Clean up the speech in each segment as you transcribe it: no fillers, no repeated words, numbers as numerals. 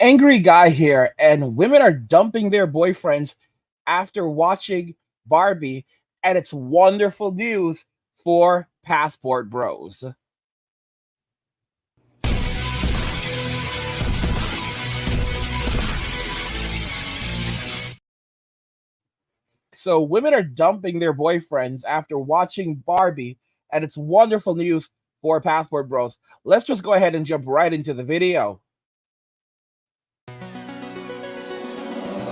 Angry guy here, and women are dumping their boyfriends after watching Barbie, and it's wonderful news for passport bros. So women are dumping their boyfriends after watching Barbie, and it's wonderful news for passport bros. Let's just go ahead and jump right into the video.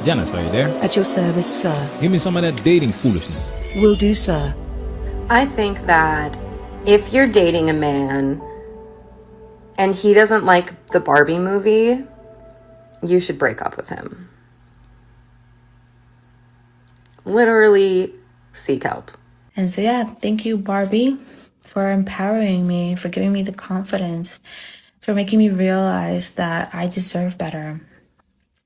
Janice, are you there? At your service, sir. Give me some of that dating foolishness. Will do, sir. I think that if you're dating a man and he doesn't like the Barbie movie, you should break up with him. Literally seek help. And so, yeah, thank you, Barbie, for empowering me, for giving me the confidence, for making me realize that I deserve better,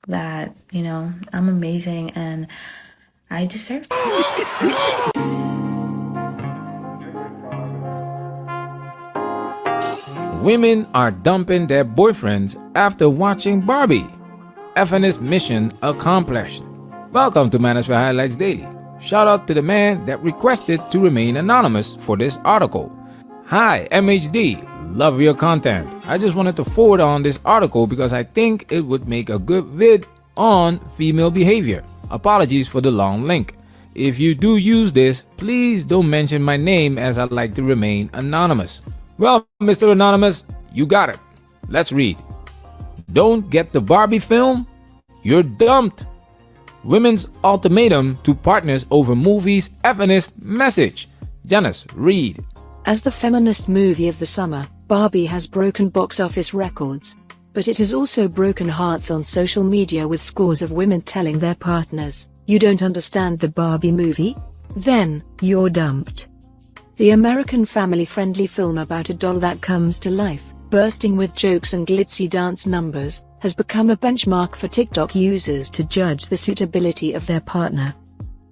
that, I'm amazing and I deserve it. Women are dumping their boyfriends after watching Barbie. Feminist mission accomplished. Welcome to Manosphere Highlights Daily. Shout out to the man that requested to remain anonymous for this article. Hi, MHD. Love your content. I just wanted to forward on this article because I think it would make a good vid on female behavior. Apologies for the long link. If you do use this, please don't mention my name as I'd like to remain anonymous. Well, Mr. Anonymous, you got it. Let's read. Don't get the Barbie film? You're dumped. Women's ultimatum to partners over movie's feminist message. Janice, read. As the feminist movie of the summer, Barbie has broken box office records. But it has also broken hearts on social media with scores of women telling their partners, "You don't understand the Barbie movie? Then, you're dumped." The American family-friendly film about a doll that comes to life, bursting with jokes and glitzy dance numbers, has become a benchmark for TikTok users to judge the suitability of their partner.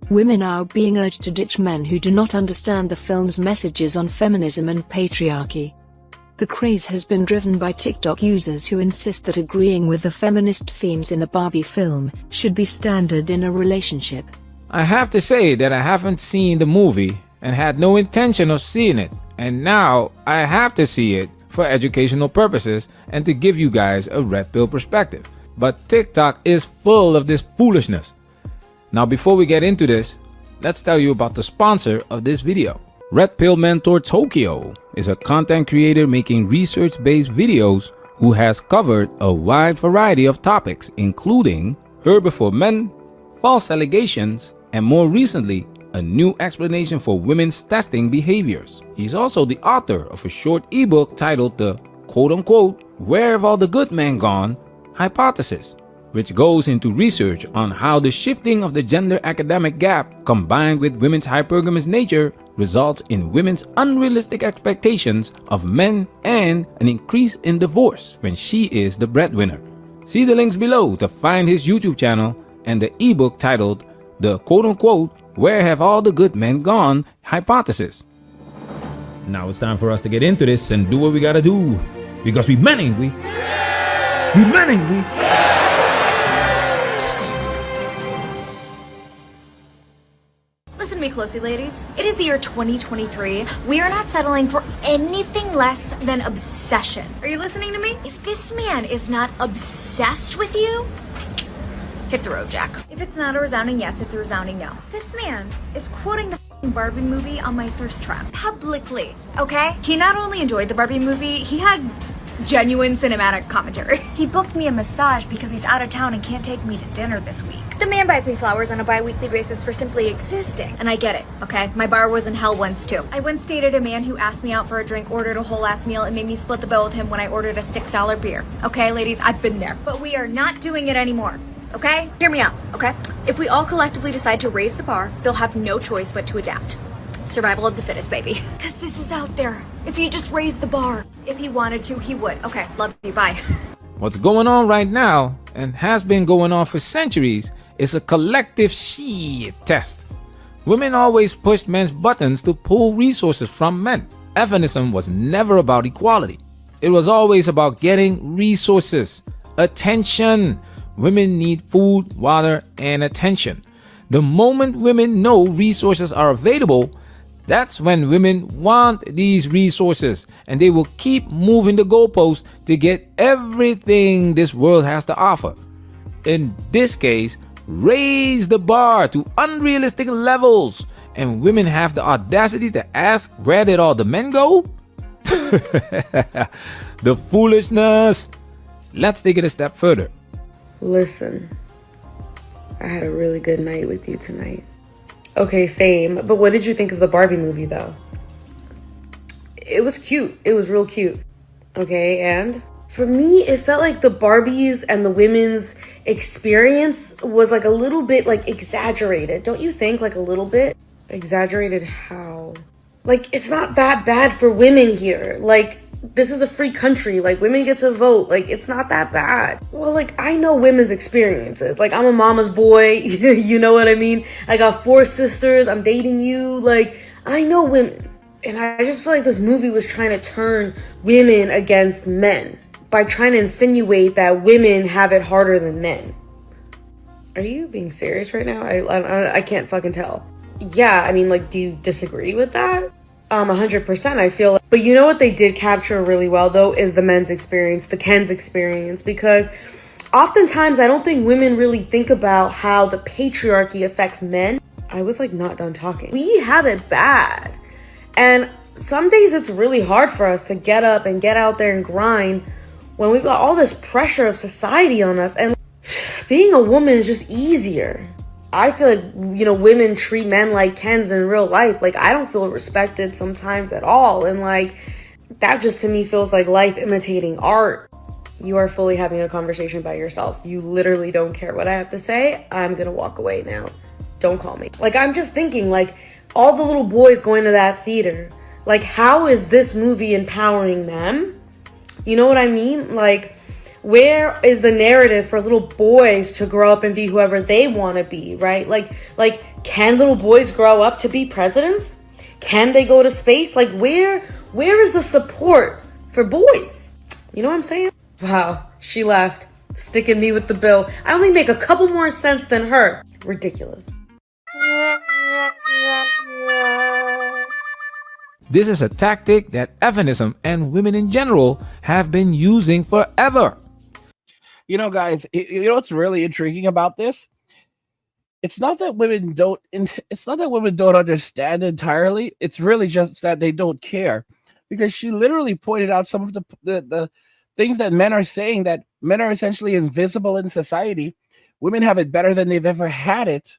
Women are being urged to ditch men who do not understand the film's messages on feminism and patriarchy. The craze has been driven by TikTok users who insist that agreeing with the feminist themes in the Barbie film should be standard in a relationship. I have to say that I haven't seen the movie and had no intention of seeing it, and now I have to see it for educational purposes and to give you guys a red pill perspective. But TikTok is full of this foolishness. Now before we get into this, let's tell you about the sponsor of this video. Red Pill Mentor Tokyo is a content creator making research-based videos who has covered a wide variety of topics including Her Before Men, false allegations, and more recently, a new explanation for women's testing behaviors. He's also the author of a short ebook titled the quote-unquote "Where Have All the Good Men Gone?" hypothesis, which goes into research on how the shifting of the gender academic gap combined with women's hypergamous nature results in women's unrealistic expectations of men and an increase in divorce when she is the breadwinner. See the links below to find his YouTube channel and the ebook titled the quote-unquote "Where Have All the Good Men Gone?" hypothesis. Now it's time for us to get into this and do what we gotta do. Because we men, ain't we? We men, ain't we? Listen to me closely, ladies. It is the year 2023. We are not settling for anything less than obsession. Are you listening to me? If this man is not obsessed with you, hit the road, Jack. If it's not a resounding yes, it's a resounding no. This man is quoting the Barbie movie on my thirst trap publicly, okay? He not only enjoyed the Barbie movie, he had genuine cinematic commentary. He booked me a massage because he's out of town and can't take me to dinner this week. The man buys me flowers on a bi-weekly basis for simply existing. And I get it, okay? My bar was in hell once too. I once dated a man who asked me out for a drink, ordered a whole ass meal, and made me split the bill with him when I ordered a $6 beer. Okay, ladies, I've been there. But we are not doing it anymore. Okay? Hear me out, okay? If we all collectively decide to raise the bar, they'll have no choice but to adapt. Survival of the fittest, baby. Because this is out there. If you just raise the bar. If he wanted to, he would. Okay, love you, bye. What's going on right now, and has been going on for centuries, is a collective shit test. Women always pushed men's buttons to pull resources from men. Feminism was never about equality. It was always about getting resources, attention. Women need food, water, and attention. The moment women know resources are available, that's when women want these resources, and they will keep moving the goalposts to get everything this world has to offer. In this case, raise the bar to unrealistic levels, and women have the audacity to ask, where did all the men go? The foolishness. Let's take it a step further. Listen, I had a really good night with you tonight. Okay, same. But what did you think of the Barbie movie, though? It was cute. It was real cute. Okay, and for me, it felt like the Barbies and the women's experience was like a little bit like exaggerated. Don't you think? Like a little bit? Exaggerated how? Like, it's not that bad for women here. Like, this is a free country. Like, women get to vote. Like, it's not that bad. Well, like, I know women's experiences. Like, I'm a mama's boy. You know what I mean? I got 4 sisters. I'm dating you. Like, I know women. And I just feel like this movie was trying to turn women against men by trying to insinuate that women have it harder than men. Are you being serious right now? I can't fucking tell. Yeah, I mean, like, do you disagree with that? 100%, I feel like. But you know what they did capture really well, though, is the men's experience, the Ken's experience, because oftentimes I don't think women really think about how the patriarchy affects men. I was like not done talking. We have it bad. And some days it's really hard for us to get up and get out there and grind when we've got all this pressure of society on us. And being a woman is just easier. I feel like, you know, women treat men like Kens in real life. Like, I don't feel respected sometimes at all. And like, that just to me feels like life imitating art. You are fully having a conversation by yourself. You literally don't care what I have to say. I'm gonna walk away now. Don't call me. Like, I'm just thinking, like, all the little boys going to that theater. Like, how is this movie empowering them? You know what I mean? Like, where is the narrative for little boys to grow up and be whoever they want to be, right? Like, can little boys grow up to be presidents? Can they go to space? Like, where is the support for boys? You know what I'm saying? Wow, she left, sticking me with the bill. I only make a couple more cents than her. Ridiculous. This is a tactic that feminism and women in general have been using forever. You know, guys, you know what's really intriguing about this? It's not that women don't. It's not that women don't understand entirely. It's really just that they don't care, because she literally pointed out some of the things that men are saying, that men are essentially invisible in society. Women have it better than they've ever had it,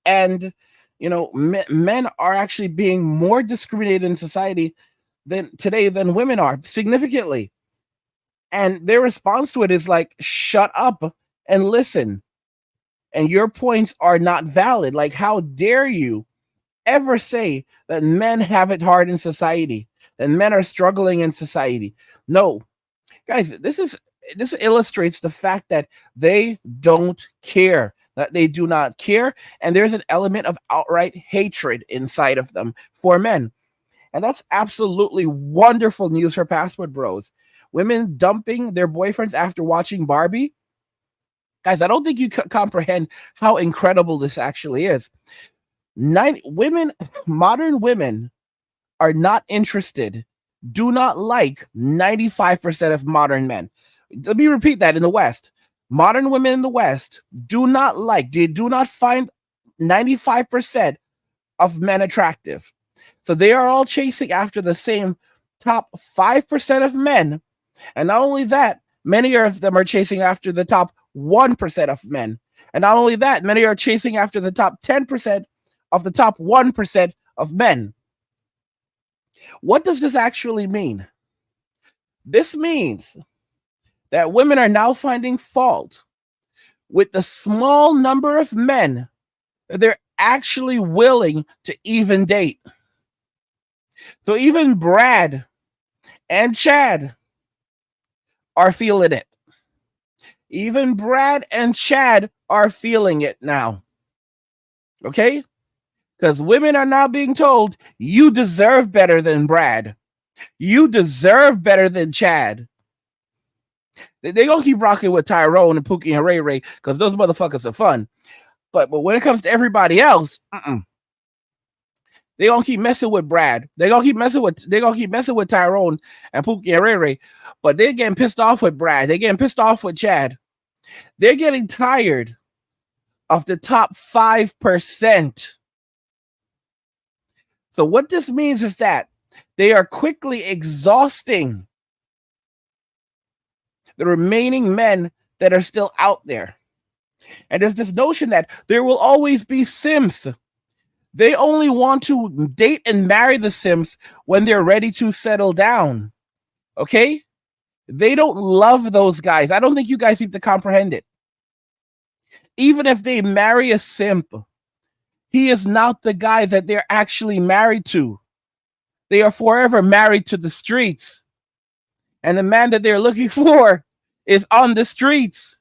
and you know, men are actually being more discriminated in society than women are, significantly. And their response to it is like, shut up and listen. And your points are not valid. Like, how dare you ever say that men have it hard in society, that men are struggling in society? No. Guys, this illustrates the fact that they don't care, that they do not care. And there's an element of outright hatred inside of them for men. And that's absolutely wonderful news for Passport Bros. Women dumping their boyfriends after watching Barbie. Guys, I don't think you comprehend how incredible this actually is. Modern women are not interested, do not like 95% of modern men. Let me repeat that. In the West, modern women in the West do not find 95% of men attractive. So they are all chasing after the same top 5% of men. And not only that, many of them are chasing after the top 1% of men. And not only that, many are chasing after the top 10% of the top 1% of men. What does this actually mean? This means that women are now finding fault with the small number of men that they're actually willing to even date. So even Brad and Chad are feeling it. Even Brad and Chad are feeling it now. Okay? Because women are now being told, you deserve better than Brad. You deserve better than Chad. They gonna keep rocking with Tyrone and Pookie and Ray Ray because those motherfuckers are fun. But when it comes to everybody else, they gonna keep messing with Brad. They gonna keep messing with Tyrone and Pookie and Ray Ray. But they're getting pissed off with Brad. They're getting pissed off with Chad. They're getting tired of the top 5%. So what this means is that they are quickly exhausting the remaining men that are still out there. And there's this notion that there will always be simps. They only want to date and marry the simps when they're ready to settle down. Okay? They don't love those guys. I don't think you guys need to comprehend it. Even if they marry a simp, he is not the guy that they're actually married to. They are forever married to the streets. And the man that they're looking for is on the streets.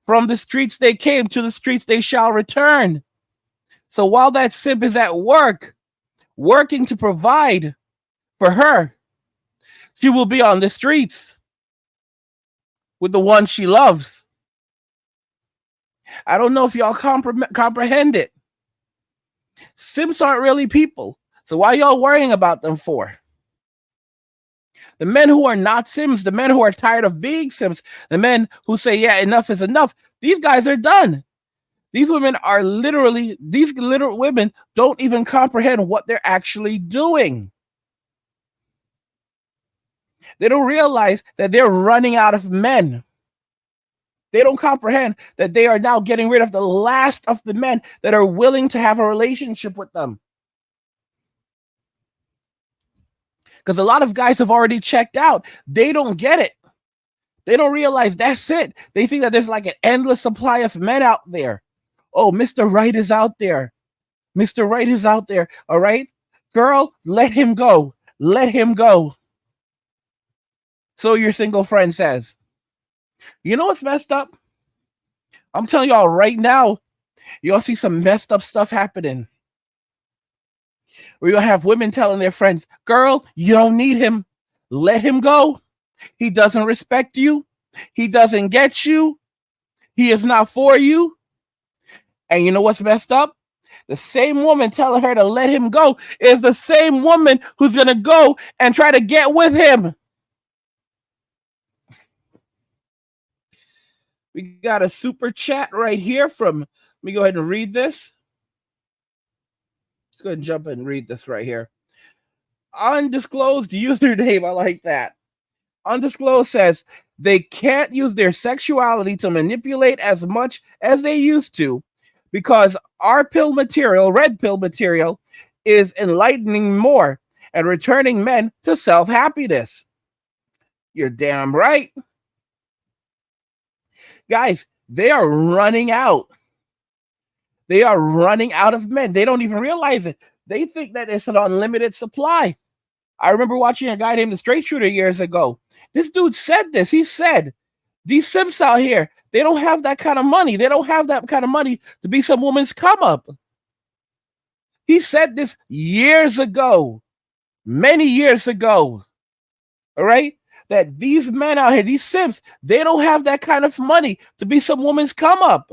From the streets they came, to the streets they shall return. So while that simp is at work, working to provide for her, she will be on the streets with the one she loves. I don't know if y'all comprehend it. Simps aren't really people. So why y'all worrying about them for? The men who are not Sims, the men who are tired of being Sims, the men who say, yeah, enough is enough, these guys are done. These women don't even comprehend what they're actually doing. They don't realize that they're running out of men. They don't comprehend that they are now getting rid of the last of the men that are willing to have a relationship with them. Because a lot of guys have already checked out. They don't get it. They don't realize that's it. They think that there's like an endless supply of men out there. Oh, Mr. Right is out there. Mr. Right is out there. All right? Girl, let him go. Let him go. So your single friend says. You know what's messed up? I'm telling y'all right now, y'all see some messed up stuff happening. Where you'll have women telling their friends, girl, you don't need him. Let him go. He doesn't respect you. He doesn't get you. He is not for you. And you know what's messed up? The same woman telling her to let him go is the same woman who's going to go and try to get with him. We got a super chat right here from, let me go ahead and read this. Let's go ahead and jump and read this right here. Undisclosed username. I like that. Undisclosed says they can't use their sexuality to manipulate as much as they used to because our pill material, red pill material, is enlightening more and returning men to self-happiness. You're damn right. Guys, they are running out. They are running out of men. They don't even realize it. They think that it's an unlimited supply. I remember watching a guy named the Straight Shooter years ago. This dude said this. He said, these simps out here, they don't have that kind of money. They don't have that kind of money to be some woman's come up. He said this years ago, many years ago. All right? That these men out here, these simps, they don't have that kind of money to be some woman's come up.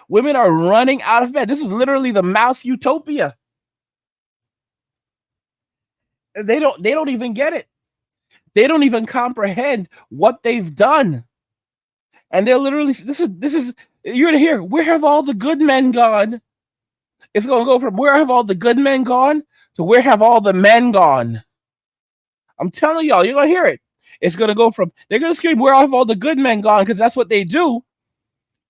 Women are running out of men. This is literally the mouse utopia. They don't even get it. They don't even comprehend what they've done. And they're literally, this is you're gonna hear, where have all the good men gone? It's gonna go from where have all the good men gone to where have all the men gone? I'm telling y'all, you're gonna hear it. It's gonna go from, they're gonna scream, where have all the good men gone? Because that's what they do.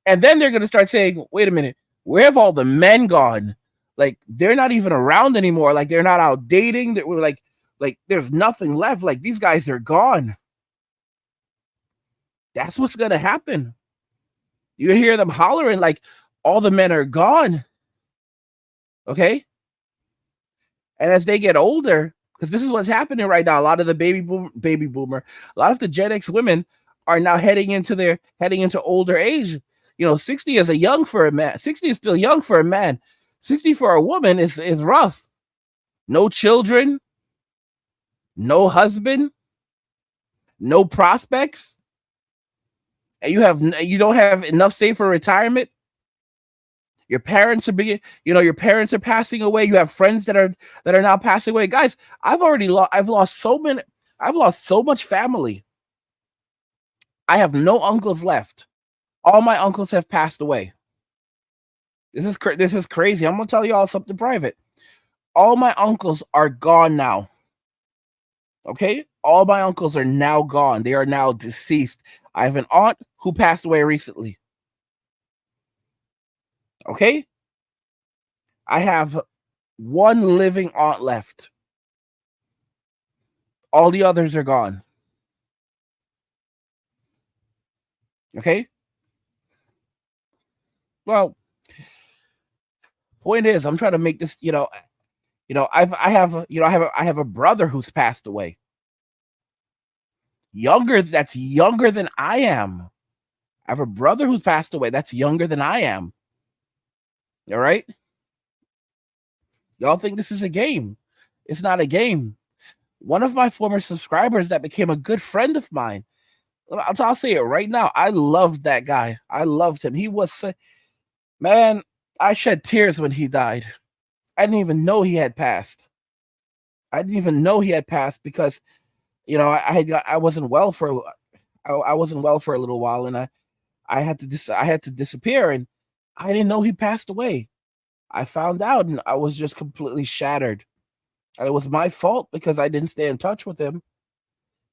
And then they're gonna start saying, wait a minute, where have all the men gone? Like they're not even around anymore. Like they're not out dating. That we're like there's nothing left. Like these guys are gone. That's what's gonna happen. You hear them hollering like all the men are gone. Okay. And as they get older, because this is what's happening right now, a lot of the baby boomer, a lot of the Gen X women are now heading into older age. 60 is young for a man. 60 is still young for a man. 60 for a woman is rough. No children, no husband, no prospects, and you don't have enough saved for retirement. Your parents are being, your parents are passing away. You have friends that are now passing away. Guys, I've lost so many. I've lost so much family. I have no uncles left. All my uncles have passed away. This is crazy. I'm gonna tell you all something private. All my uncles are gone now. Okay, all my uncles are now gone. They are now deceased. I have an aunt who passed away recently. Okay, I have one living aunt left. All the others are gone. Okay. Well, point is, I'm trying to make this. I have a brother who's passed away. That's younger than I am. I have a brother who's passed away. That's younger than I am. All right. Y'all think this is a game? It's not a game. One of my former subscribers that became a good friend of mine. I'll say it right now. I loved that guy. I loved him. He was, man, I shed tears when he died. I didn't even know he had passed. Because, I wasn't well for a little while, and I had to disappear, and I didn't know he passed away. I found out, and I was just completely shattered. And it was my fault because I didn't stay in touch with him.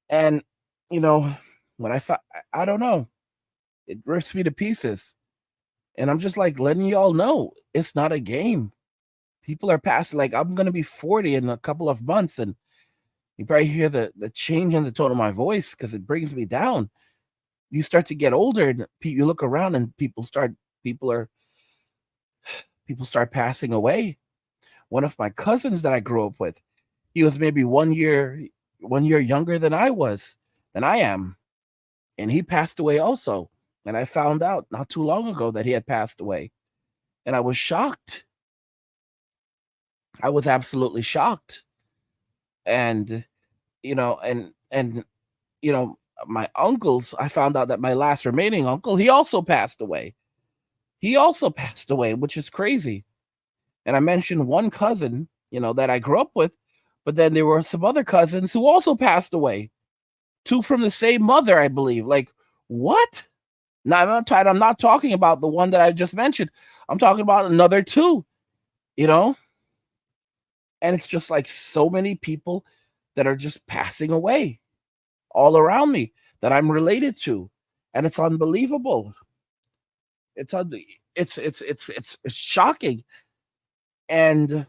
And when I don't know, it rips me to pieces. And I'm just like letting y'all know it's not a game. People are passing. Like, I'm gonna be 40 in a couple of months, and you probably hear the change in the tone of my voice because it brings me down. You start to get older, and you look around, and people start passing away. One of my cousins that I grew up with, he was maybe 1 year younger than I am, and he passed away also. And I found out not too long ago that he had passed away, and I was shocked. I was absolutely shocked. And my uncles, I found out that my last remaining uncle, he also passed away. Which is crazy. And I mentioned one cousin, that I grew up with, but then there were some other cousins who also passed away. Two from the same mother, I believe. Like, what? Now, I'm not talking about the one that I just mentioned. I'm talking about another two, and it's just like so many people that are just passing away all around me that I'm related to, and it's unbelievable. It's shocking. And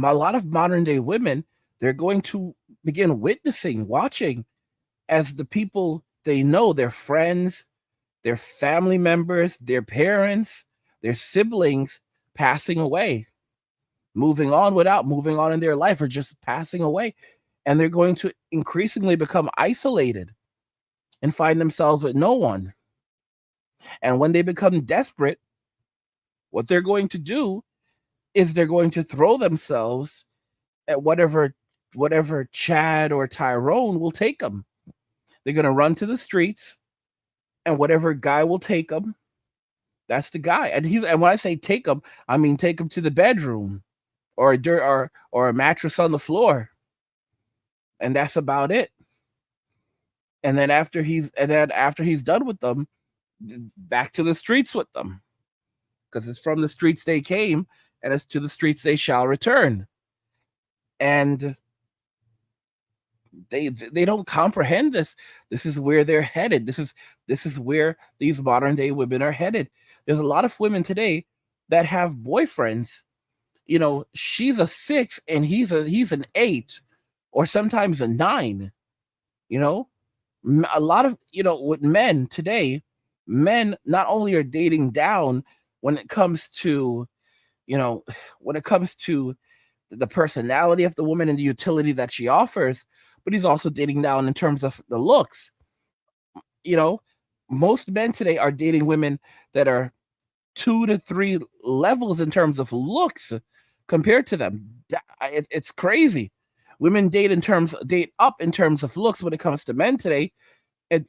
a lot of modern day women, they're going to begin watching as the people they know, their friends, their family members, their parents, their siblings passing away, moving on in their life, or just passing away. And they're going to increasingly become isolated and find themselves with no one. And when they become desperate, what they're going to do is they're going to throw themselves at whatever Chad or Tyrone will take them. They're going to run to the streets, and whatever guy will take them, that's the guy. And when I say take them, I mean take them to the bedroom, or a mattress on the floor, and that's about it. And then after he's done with them, back to the streets with them, because it's from the streets they came, and it's to the streets they shall return. And they don't comprehend this. This is where they're headed. This is where these modern day women are headed. There's a lot of women today that have boyfriends. She's a 6 and he's an 8, or sometimes a 9. A lot of with men today, men not only are dating down when it comes to the personality of the woman and the utility that she offers, but he's also dating down in terms of the looks. Most men today are dating women that are 2 to 3 levels in terms of looks compared to them. It's crazy. Women date up in terms of looks when it comes to men today, and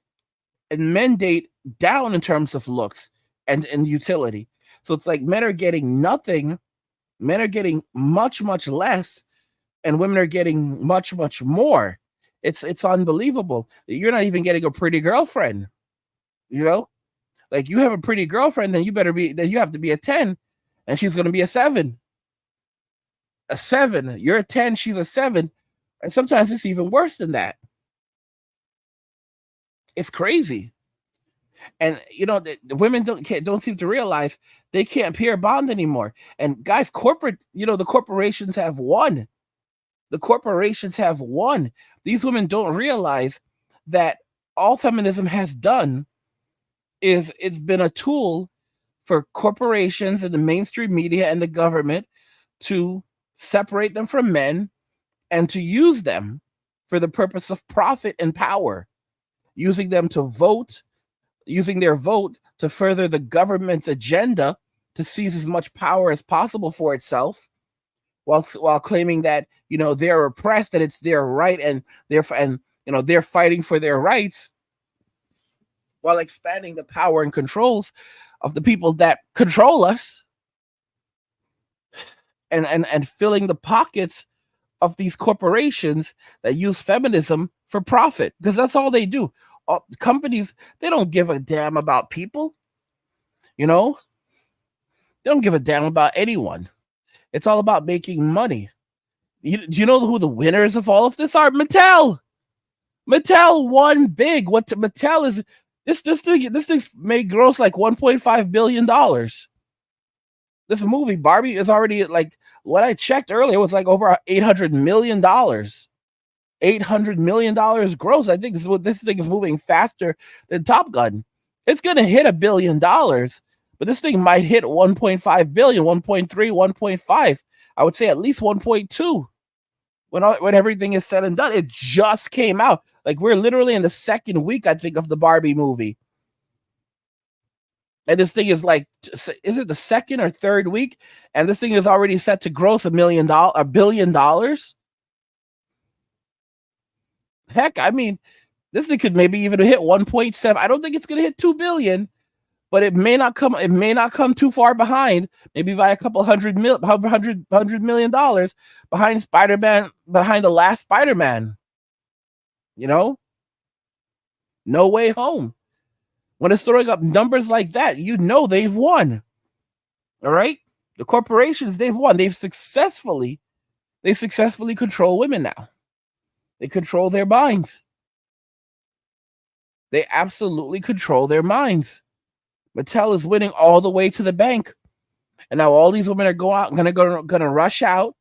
men date down in terms of looks and utility. So it's like men are getting nothing, men are getting much less, and women are getting much more. It's unbelievable. You're not even getting a pretty girlfriend, you know? Like, you have a pretty girlfriend, then you have to be a 10, and she's going to be a 7. A 7, you're a 10, she's a 7, and sometimes it's even worse than that. It's crazy. And the women don't seem to realize they can't peer bond anymore. And guys, the corporations have won. The corporations have won. These women don't realize that all feminism has done is it's been a tool for corporations and the mainstream media and the government to separate them from men and to use them for the purpose of profit and power, using them to vote, using their vote to further the government's agenda to seize as much power as possible for itself, while claiming that they're oppressed and it's their right, and they're fighting for their rights, while expanding the power and controls of the people that control us, and filling the pockets of these corporations that use feminism for profit, because that's all they do. Companies, they don't give a damn about people. They don't give a damn about anyone. It's all about making money. Do you know who the winners of all of this are? Mattel. Mattel won big. Mattel is this thing may gross like $1.5 billion. This movie Barbie is already, like, what I checked earlier, it was like over $800 million. $800 million gross. I think this thing is moving faster than Top Gun. It's gonna hit $1 billion, but this thing might hit 1.5 billion, 1.3, 1.5. I would say at least 1.2 when everything is said and done. It just came out. Like, we're literally in the second week, I think, of the Barbie movie. And this thing is like, is it the second or third week? And this thing is already set to gross $1 billion. Heck, I mean, this thing could maybe even hit 1.7. I don't think it's going to hit 2 billion, but it may not come too far behind, maybe by a couple $100 million behind Spider-Man, behind the last Spider-Man. No Way Home. When it's throwing up numbers like that, they've won. All right? The corporations, they've won. They successfully control women now. They control their minds. They absolutely control their minds. Mattel is winning all the way to the bank. And now all these women are gonna rush out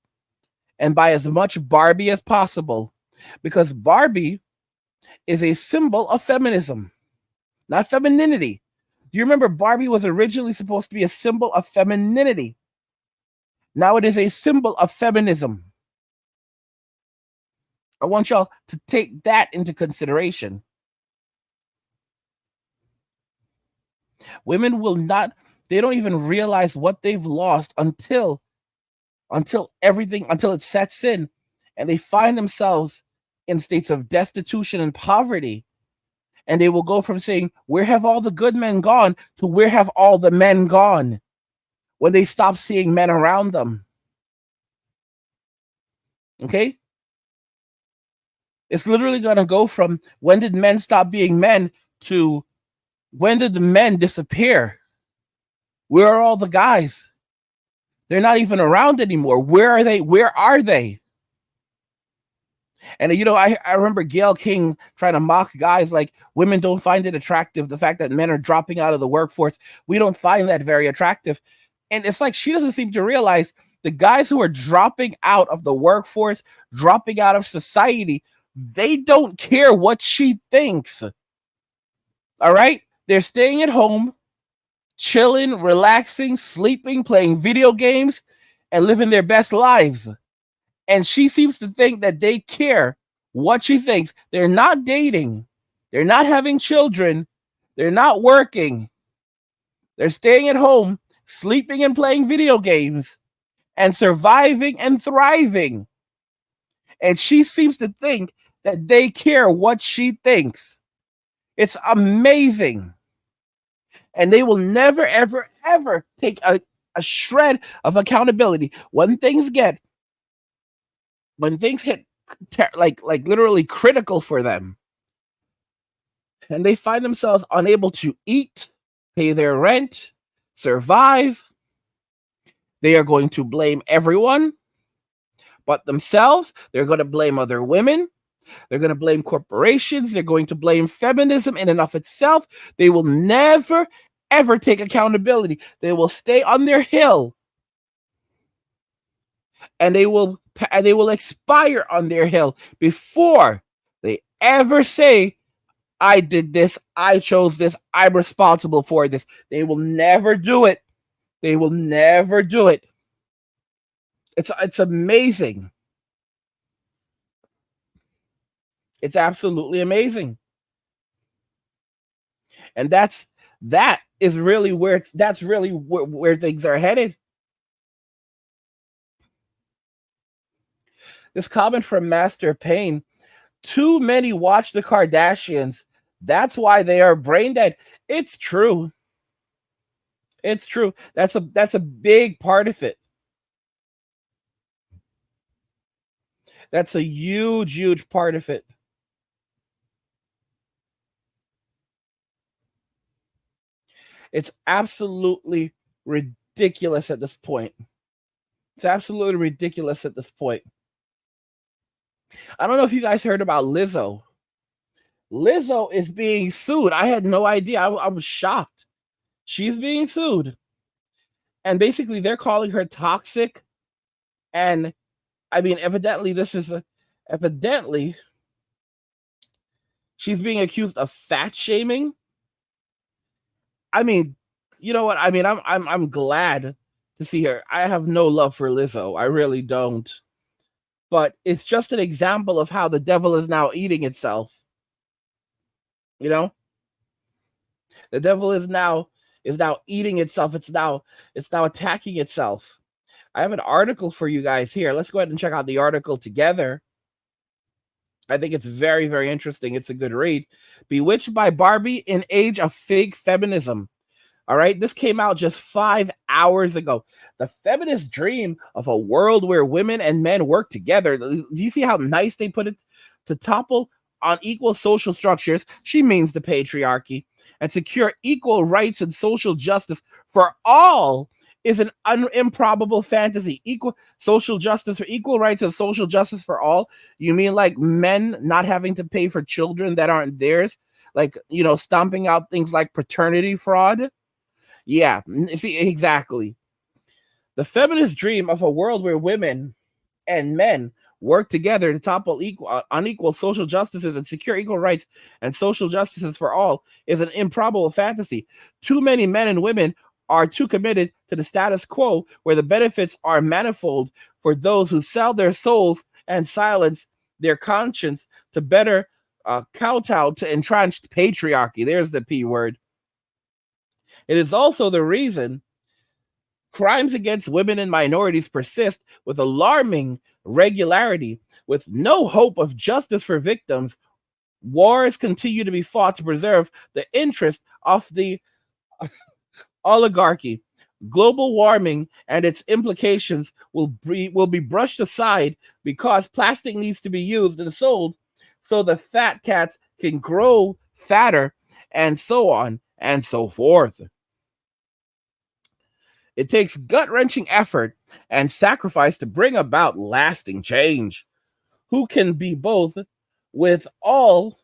and buy as much Barbie as possible, because Barbie is a symbol of feminism, not femininity. Do you remember Barbie was originally supposed to be a symbol of femininity? Now it is a symbol of feminism. I want y'all to take that into consideration. Women they don't even realize what they've lost until it sets in, and they find themselves in states of destitution and poverty. And they will go from saying, "Where have all the good men gone?" to "Where have all the men gone?" when they stop seeing men around them. Okay? It's literally going to go from "When did men stop being men?" to "When did the men disappear? Where are all the guys? They're not even around anymore. Where are they? Where are they?" And I remember Gayle King trying to mock guys like, "Women don't find it attractive, the fact that men are dropping out of the workforce. We don't find that very attractive." And it's like, she doesn't seem to realize the guys who are dropping out of the workforce, dropping out of society, they don't care what she thinks. All right? They're staying at home, chilling, relaxing, sleeping, playing video games, and living their best lives. And she seems to think that they care what she thinks. They're not dating. They're not having children. They're not working. They're staying at home, sleeping and playing video games, and surviving and thriving. And she seems to think that they care what she thinks. It's amazing. And they will never, ever, ever take a shred of accountability when things hit like literally critical for them, and they find themselves unable to eat, pay their rent, survive. They are going to blame everyone but themselves. They're going to blame other women. They're going to blame corporations. They're going to blame feminism in and of itself. They will never, ever take accountability. They will stay on their hill, and they will expire on their hill before they ever say, I did this, I chose this, I'm responsible for this. They will never do it. They will never do it. It's amazing. It's absolutely amazing. And that is really where where things are headed. This comment from Master Payne: too many watch the Kardashians. That's why they are brain dead. It's true. It's true. That's a big part of it. That's a huge, huge part of it. It's absolutely ridiculous at this point. It's absolutely ridiculous at this point. I don't know if you guys heard about Lizzo. Lizzo is being sued. I had no idea. I was shocked. She's being sued. And basically, they're calling her toxic. And I mean, evidently, she's being accused of fat shaming. I mean, you know what? I mean, I'm glad to see her. I have no love for Lizzo. I really don't. But it's just an example of how the devil is now eating itself. You know? The devil is now eating itself. It's now attacking itself. I have an article for you guys here. Let's go ahead and check out the article together. I think it's very, very interesting. It's a good read. Bewitched by Barbie in Age of Fake Feminism. All right, this came out just 5 hours ago. The feminist dream of a world where women and men work together. Do you see how nice they put it? To topple on equal social structures, she means the patriarchy, and secure equal rights and social justice for all is an improbable fantasy. Equal social justice for equal rights and social justice for all. You mean like men not having to pay for children that aren't theirs? Like, you know, stomping out things like paternity fraud? Yeah, see, exactly. The feminist dream of a world where women and men work together to topple unequal social justices and secure equal rights and social justices for all is an improbable fantasy. Too many men and women are too committed to the status quo, where the benefits are manifold for those who sell their souls and silence their conscience to better kowtow to entrenched patriarchy. There's the P word. It is also the reason crimes against women and minorities persist with alarming regularity. With no hope of justice for victims, wars continue to be fought to preserve the interest of the oligarchy. Global warming and its implications will be brushed aside because plastic needs to be used and sold so the fat cats can grow fatter, and so on and so forth. It takes gut-wrenching effort and sacrifice to bring about lasting change. Who can be bothered with all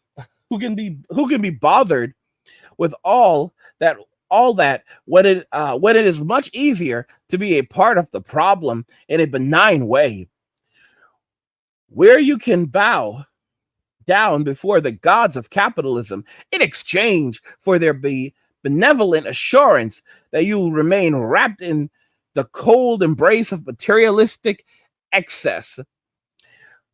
that when it is much easier to be a part of the problem in a benign way, where you can bow down before the gods of capitalism in exchange for their benevolent assurance that you will remain wrapped in the cold embrace of materialistic excess.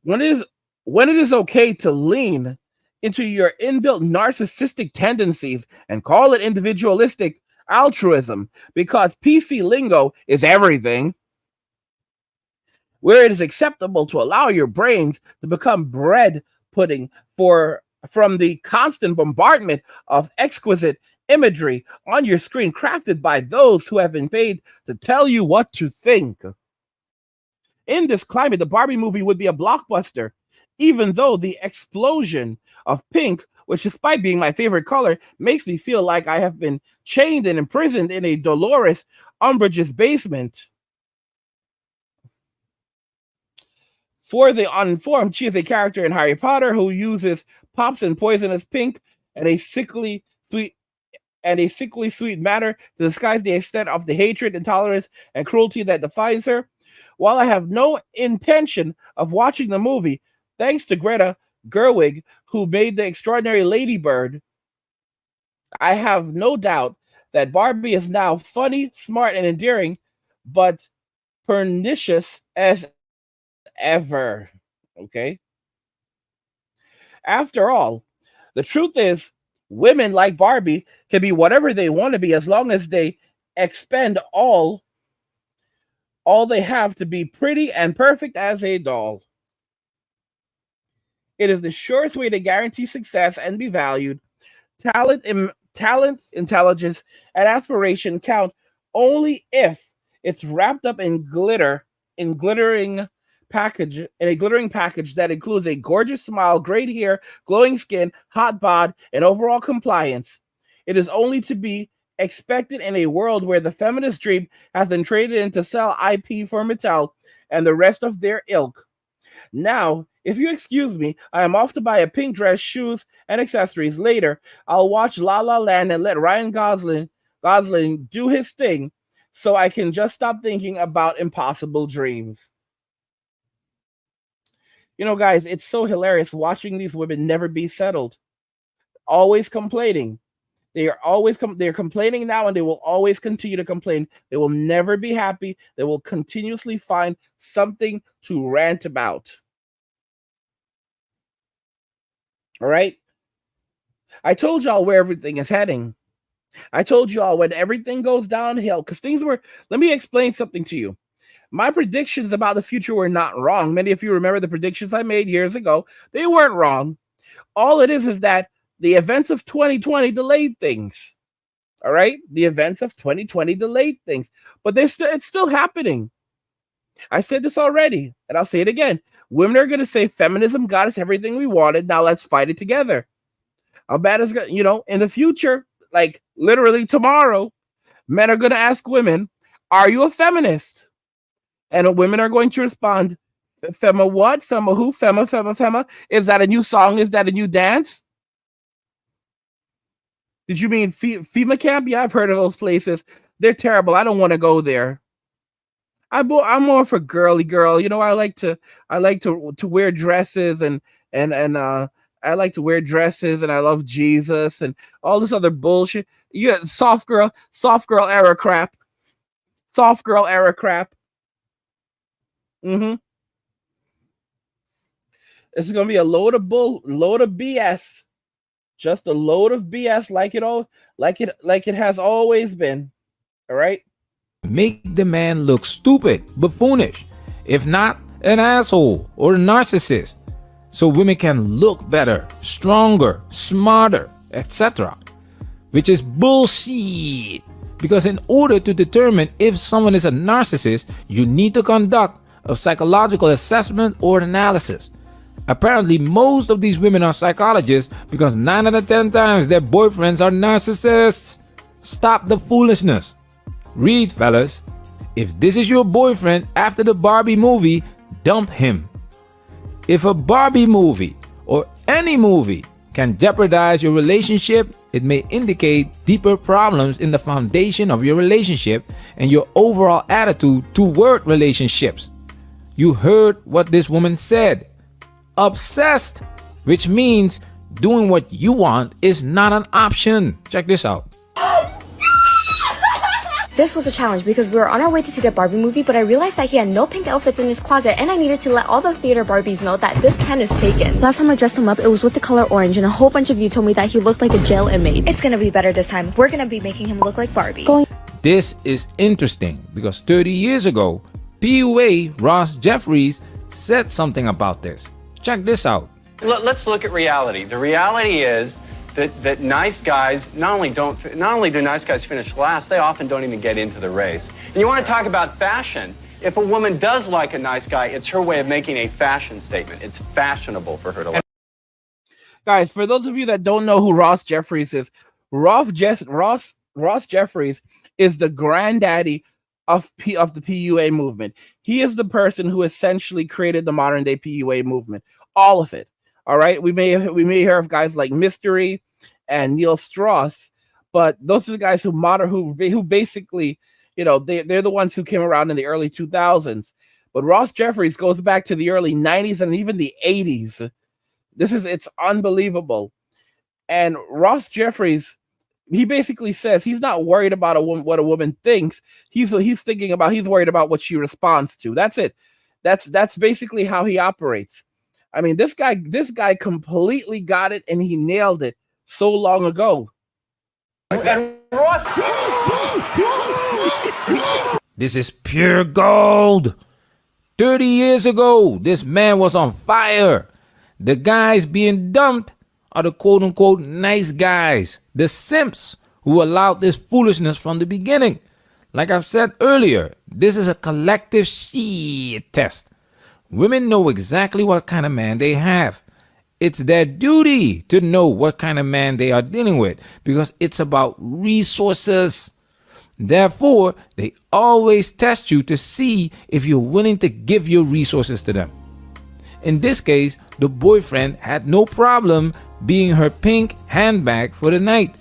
When it is okay to lean into your inbuilt narcissistic tendencies and call it individualistic altruism because PC lingo is everything. where it is acceptable to allow your brains to become bread pudding from the constant bombardment of exquisite imagery on your screen crafted by those who have been paid to tell you what to think. In this climate, the Barbie movie would be a blockbuster, even though the explosion of pink, which despite being my favorite color, makes me feel like I have been chained and imprisoned in a Dolores Umbridge's basement. For the uninformed, she is a character in Harry Potter who uses pops and poisonous pink and a sickly sweet manner to disguise the extent of the hatred, intolerance, and cruelty that defines her. While I have no intention of watching the movie, thanks to Greta Gerwig, who made the extraordinary Lady Bird, I have no doubt that Barbie is now funny, smart, and endearing, but pernicious as ever. Okay? After all, the truth is, women like Barbie can be whatever they want to be as long as they expend all they have to be pretty and perfect as a doll. It is the surest way to guarantee success and be valued. Talent, intelligence, and aspiration count only if it's wrapped up in a glittering package that includes a gorgeous smile, great hair, glowing skin, hot bod, and overall compliance. It is only to be expected in a world where the feminist dream has been traded in to sell IP for Mattel and the rest of their ilk. Now, if you excuse me, I am off to buy a pink dress, shoes, and accessories. Later, I'll watch La La Land and let Ryan Gosling do his thing so I can just stop thinking about impossible dreams. You know, guys, it's so hilarious watching these women never be settled. Always complaining. They're complaining now, and they will always continue to complain. They will never be happy. They will continuously find something to rant about. All right? I told y'all where everything is heading. I told y'all when everything goes downhill, because let me explain something to you. My predictions about the future were not wrong. Many of you remember the predictions I made years ago. They weren't wrong. All it is that the events of 2020 delayed things. All right? The events of 2020 delayed things. But it's still happening. I said this already, and I'll say it again. Women are going to say feminism got us everything we wanted. Now let's fight it together. How bad is it? In the future, like literally tomorrow, men are going to ask women, are you a feminist? And women are going to respond, Fema what? Fema who? Fema. Is that a new song? Is that a new dance? Did you mean FEMA camp? Yeah, I've heard of those places. They're terrible. I don't want to go there. I'm more for girly girl. I like to wear dresses and I like to wear dresses and I love Jesus and all this other bullshit. You got soft girl era crap. Soft girl era crap. It's gonna be a load of BS. Just a load of BS like it has always been. All right? Make the man look stupid, buffoonish, if not an asshole or a narcissist, so women can look better, stronger, smarter, etc. Which is bullshit. Because in order to determine if someone is a narcissist, you need to conduct a psychological assessment or analysis. Apparently, most of these women are psychologists because 9 out of 10 times their boyfriends are narcissists. Stop the foolishness. Read, fellas. If this is your boyfriend after the Barbie movie, dump him. If a Barbie movie or any movie can jeopardize your relationship, it may indicate deeper problems in the foundation of your relationship and your overall attitude toward relationships. You heard what this woman said. Obsessed, which means doing what you want is not an option. Check this out. This was a challenge because we were on our way to see the Barbie movie, but I realized that he had no pink outfits in his closet, and I needed to let all the theater Barbies know that this Ken is taken. Last time I dressed him up, it was with the color orange, and a whole bunch of you told me that he looked like a jail inmate. It's gonna be better this time. We're gonna be making him look like Barbie. This is interesting because 30 years ago, PUA Ross Jeffries said something about this. Check this out. Let's look at reality. The reality is that nice guys not only do nice guys finish last, they often don't even get into the race. And you want to talk about fashion. If a woman does like a nice guy, it's her way of making a fashion statement. It's fashionable for her to like. Guys, for those of you that don't know who Ross Jeffries is, Ross Jeffries is the granddaddy of the PUA movement. He is the person who essentially created the modern day PUA movement. All of it. All right. We may hear of guys like Mystery and Neil Strauss, but those are the guys who basically, you know, they're the ones who came around in the early 2000s. But Ross Jeffries goes back to the early 90s and even the 80s. It's unbelievable. And Ross Jeffries, he basically says he's not worried about what a woman thinks. He's worried about what she responds to. That's it. That's basically how he operates. I mean, this guy completely got it, and he nailed it so long ago. And Ross, This is pure gold. 30 years ago, this man was on fire. The guys being dumped are the quote-unquote nice guys, the simps who allowed this foolishness from the beginning. Like I've said earlier, this is a collective shit test. Women know exactly what kind of man they have. It's their duty to know what kind of man they are dealing with because it's about resources. Therefore, they always test you to see if you're willing to give your resources to them. In this case, the boyfriend had no problem being her pink handbag for the night.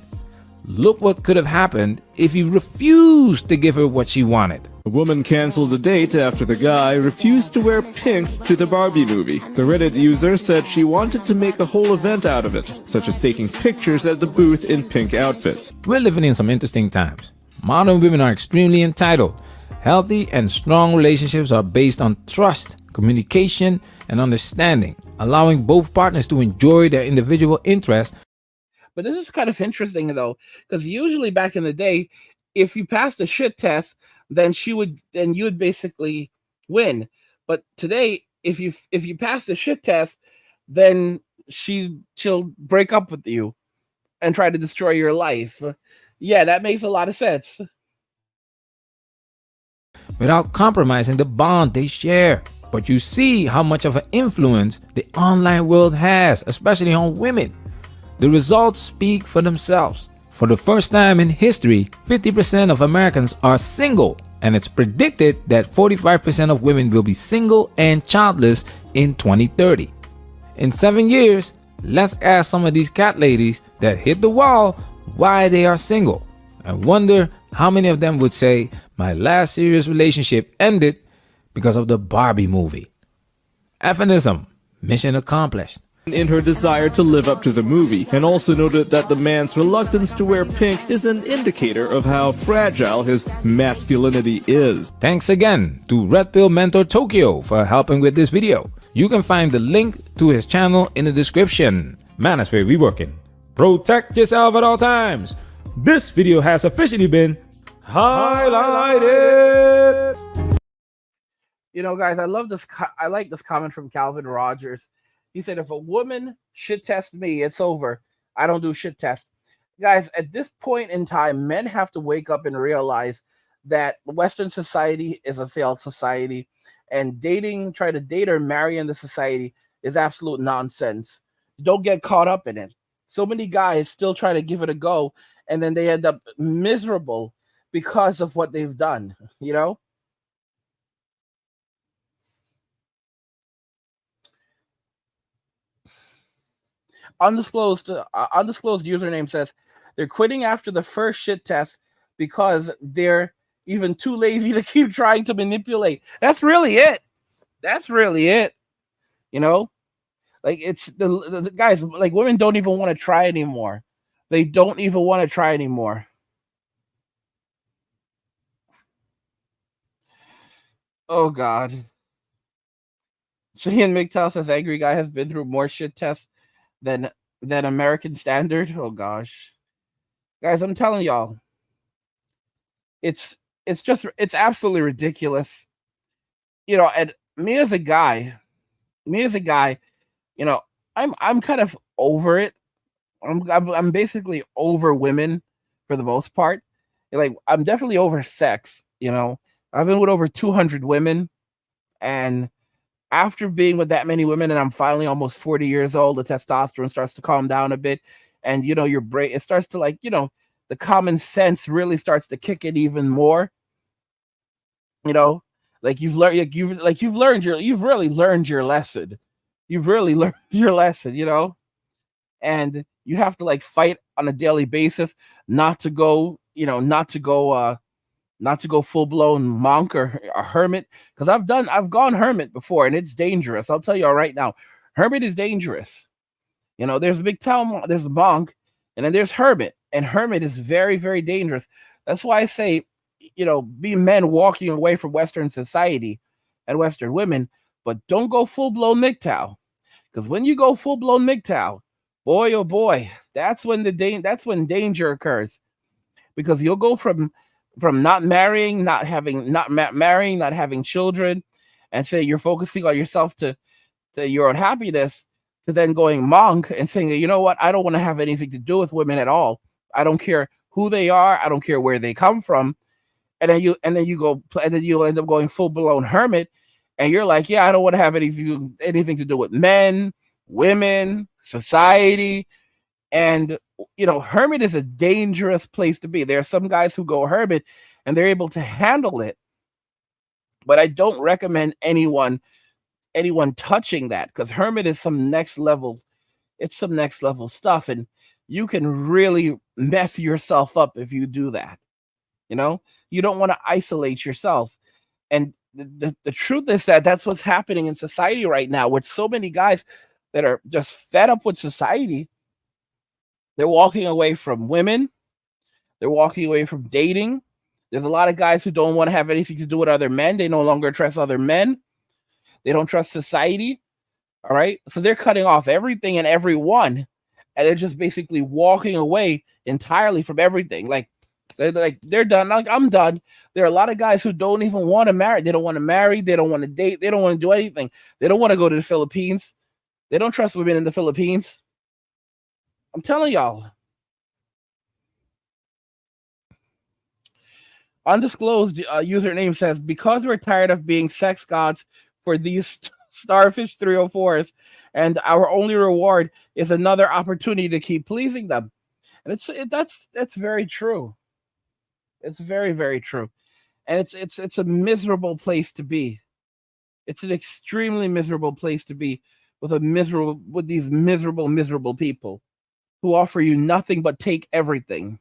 Look what could have happened if he refused to give her what she wanted. A woman canceled a date after the guy refused to wear pink to the Barbie movie. The Reddit user said she wanted to make a whole event out of it, such as taking pictures at the booth in pink outfits. We're living in some interesting times. Modern women are extremely entitled. Healthy and strong relationships are based on trust, communication, and understanding, allowing both partners to enjoy their individual interests. But this is kind of interesting though, because usually back in the day, if you passed the shit test, then you would basically win. But today, if you pass the shit test, then she'll break up with you and try to destroy your life. Yeah, that makes a lot of sense. Without compromising the bond they share. But you see how much of an influence the online world has, especially on women. The results speak for themselves. For the first time in history, 50% of Americans are single, and it's predicted that 45% of women will be single and childless in 2030. In 7 years, let's ask some of these cat ladies that hit the wall why they are single. I wonder how many of them would say, my last serious relationship ended because of the Barbie movie. Feminism, mission accomplished. In her desire to live up to the movie, and also noted that the man's reluctance to wear pink is an indicator of how fragile his masculinity is. Thanks again to Red Pill Mentor Tokyo for helping with this video. You can find the link to his channel in the description. Manosphere reworking. Protect yourself at all times. This video has officially been highlighted. You know, guys, I like this comment from Calvin Rogers. He said, if a woman shit tests me, it's over. I don't do shit tests. Guys, at this point in time, men have to wake up and realize that Western society is a failed society, and trying to date or marry in the society is absolute nonsense. Don't get caught up in it. So many guys still try to give it a go, and then they end up miserable because of what they've done, you know? Undisclosed username says they're quitting after the first shit test because they're even too lazy to keep trying to manipulate. That's really it. You know, like it's the guys, like women don't even want to try anymore. They don't even want to try anymore. Oh God. Sheehan McTell says angry guy has been through more shit tests than American standard. Oh gosh, guys, I'm telling y'all, it's absolutely ridiculous. And me as a guy, you know, I'm kind of over it. I'm basically over women for the most part. Like I'm definitely over sex. I've been with over 200 women, and after being with that many women, and I'm finally almost 40 years old, the testosterone starts to calm down a bit, and your brain, it starts to, like, the common sense really starts to kick in even more. You know, like you've really learned your lesson. You've really learned your lesson. And you have to like fight on a daily basis not to go, not to go full blown monk or a hermit, because I've gone hermit before, and it's dangerous. I'll tell you all right now, hermit is dangerous. There's a big town, there's a monk, and then there's hermit, and hermit is very, very dangerous. That's why I say, be men walking away from Western society and Western women, but don't go full blown MGTOW, because when you go full blown MGTOW, boy oh boy, that's when danger occurs, because you'll go from not marrying, not having children, and say you're focusing on yourself to your own happiness, to then going monk and saying, you know what, I don't want to have anything to do with women at all. I don't care who they are. I don't care where they come from. And then you end up going full blown hermit, and you're like, yeah, I don't want to have anything to do with men, women, society. And hermit is a dangerous place to be. There are some guys who go hermit and they're able to handle it, but I don't recommend anyone touching that, because hermit is some next level. It's some next level stuff, and you can really mess yourself up if you do that. You don't want to isolate yourself. And the truth is that that's what's happening in society right now, with so many guys that are just fed up with society. They're walking away from women. They're walking away from dating. There's a lot of guys who don't want to have anything to do with other men. They no longer trust other men. They don't trust society. All right. So they're cutting off everything and everyone. And they're just basically walking away entirely from everything. They're done. Like, I'm done. There are a lot of guys who don't even want to marry. They don't want to marry. They don't want to date. They don't want to do anything. They don't want to go to the Philippines. They don't trust women in the Philippines. I'm telling y'all. Undisclosed username says, because we're tired of being sex gods for these starfish 304s, and our only reward is another opportunity to keep pleasing them. And that's very true. It's very, very true. And it's a miserable place to be. It's an extremely miserable place to be, with these miserable people who offer you nothing but take everything.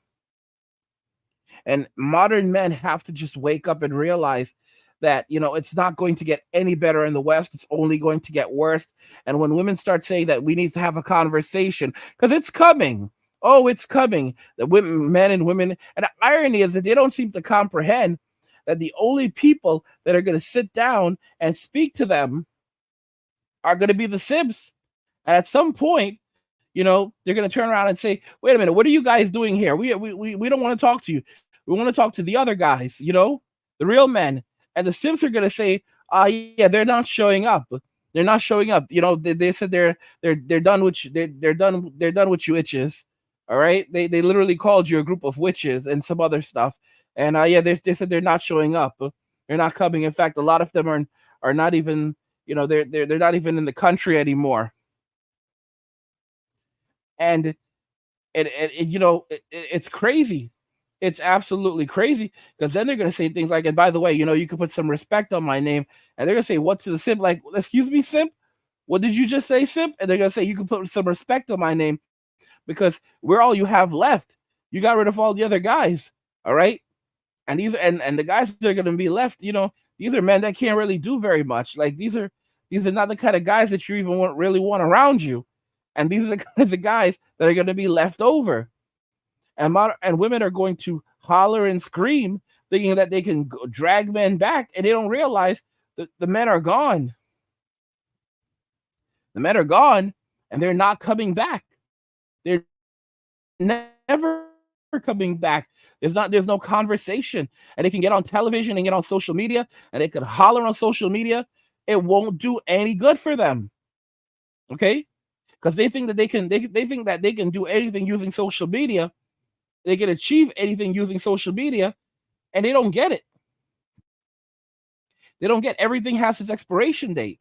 And modern men have to just wake up and realize that, it's not going to get any better in the West. It's only going to get worse. And when women start saying that we need to have a conversation, because it's coming. Oh, it's coming. The men and women. And the irony is that they don't seem to comprehend that the only people that are going to sit down and speak to them are going to be the simps. And at some point, they're going to turn around and say, wait a minute, what are you guys doing here? We don't want to talk to you. We want to talk to the other guys, the real men. And the simps are going to say, yeah, they're not showing up. They're not showing up. They said they're done with you. They're done with you witches. All right. They literally called you a group of witches and some other stuff. And yeah, they said they're not showing up. They're not coming. In fact, a lot of them are not even, they're not even in the country anymore. And it's crazy. It's absolutely crazy, because then they're going to say things like, and by the way, you can put some respect on my name. And they're going to say, what to the simp? Like, excuse me, simp? What did you just say, simp? And they're going to say, you can put some respect on my name, because we're all you have left. You got rid of all the other guys. All right. And the guys that are going to be left, these are men that can't really do very much. Like, these are not the kind of guys that you even really want around you. And these are the kinds of guys that are going to be left over. And women are going to holler and scream, thinking that they can drag men back, and they don't realize that the men are gone. The men are gone, and they're not coming back. They're never coming back. There's no conversation. And they can get on television and get on social media and they can holler on social media. It won't do any good for them. Okay? Because they think that they think that they can do anything using social media. They can achieve anything using social media, and they don't get it. They don't get everything has its expiration date.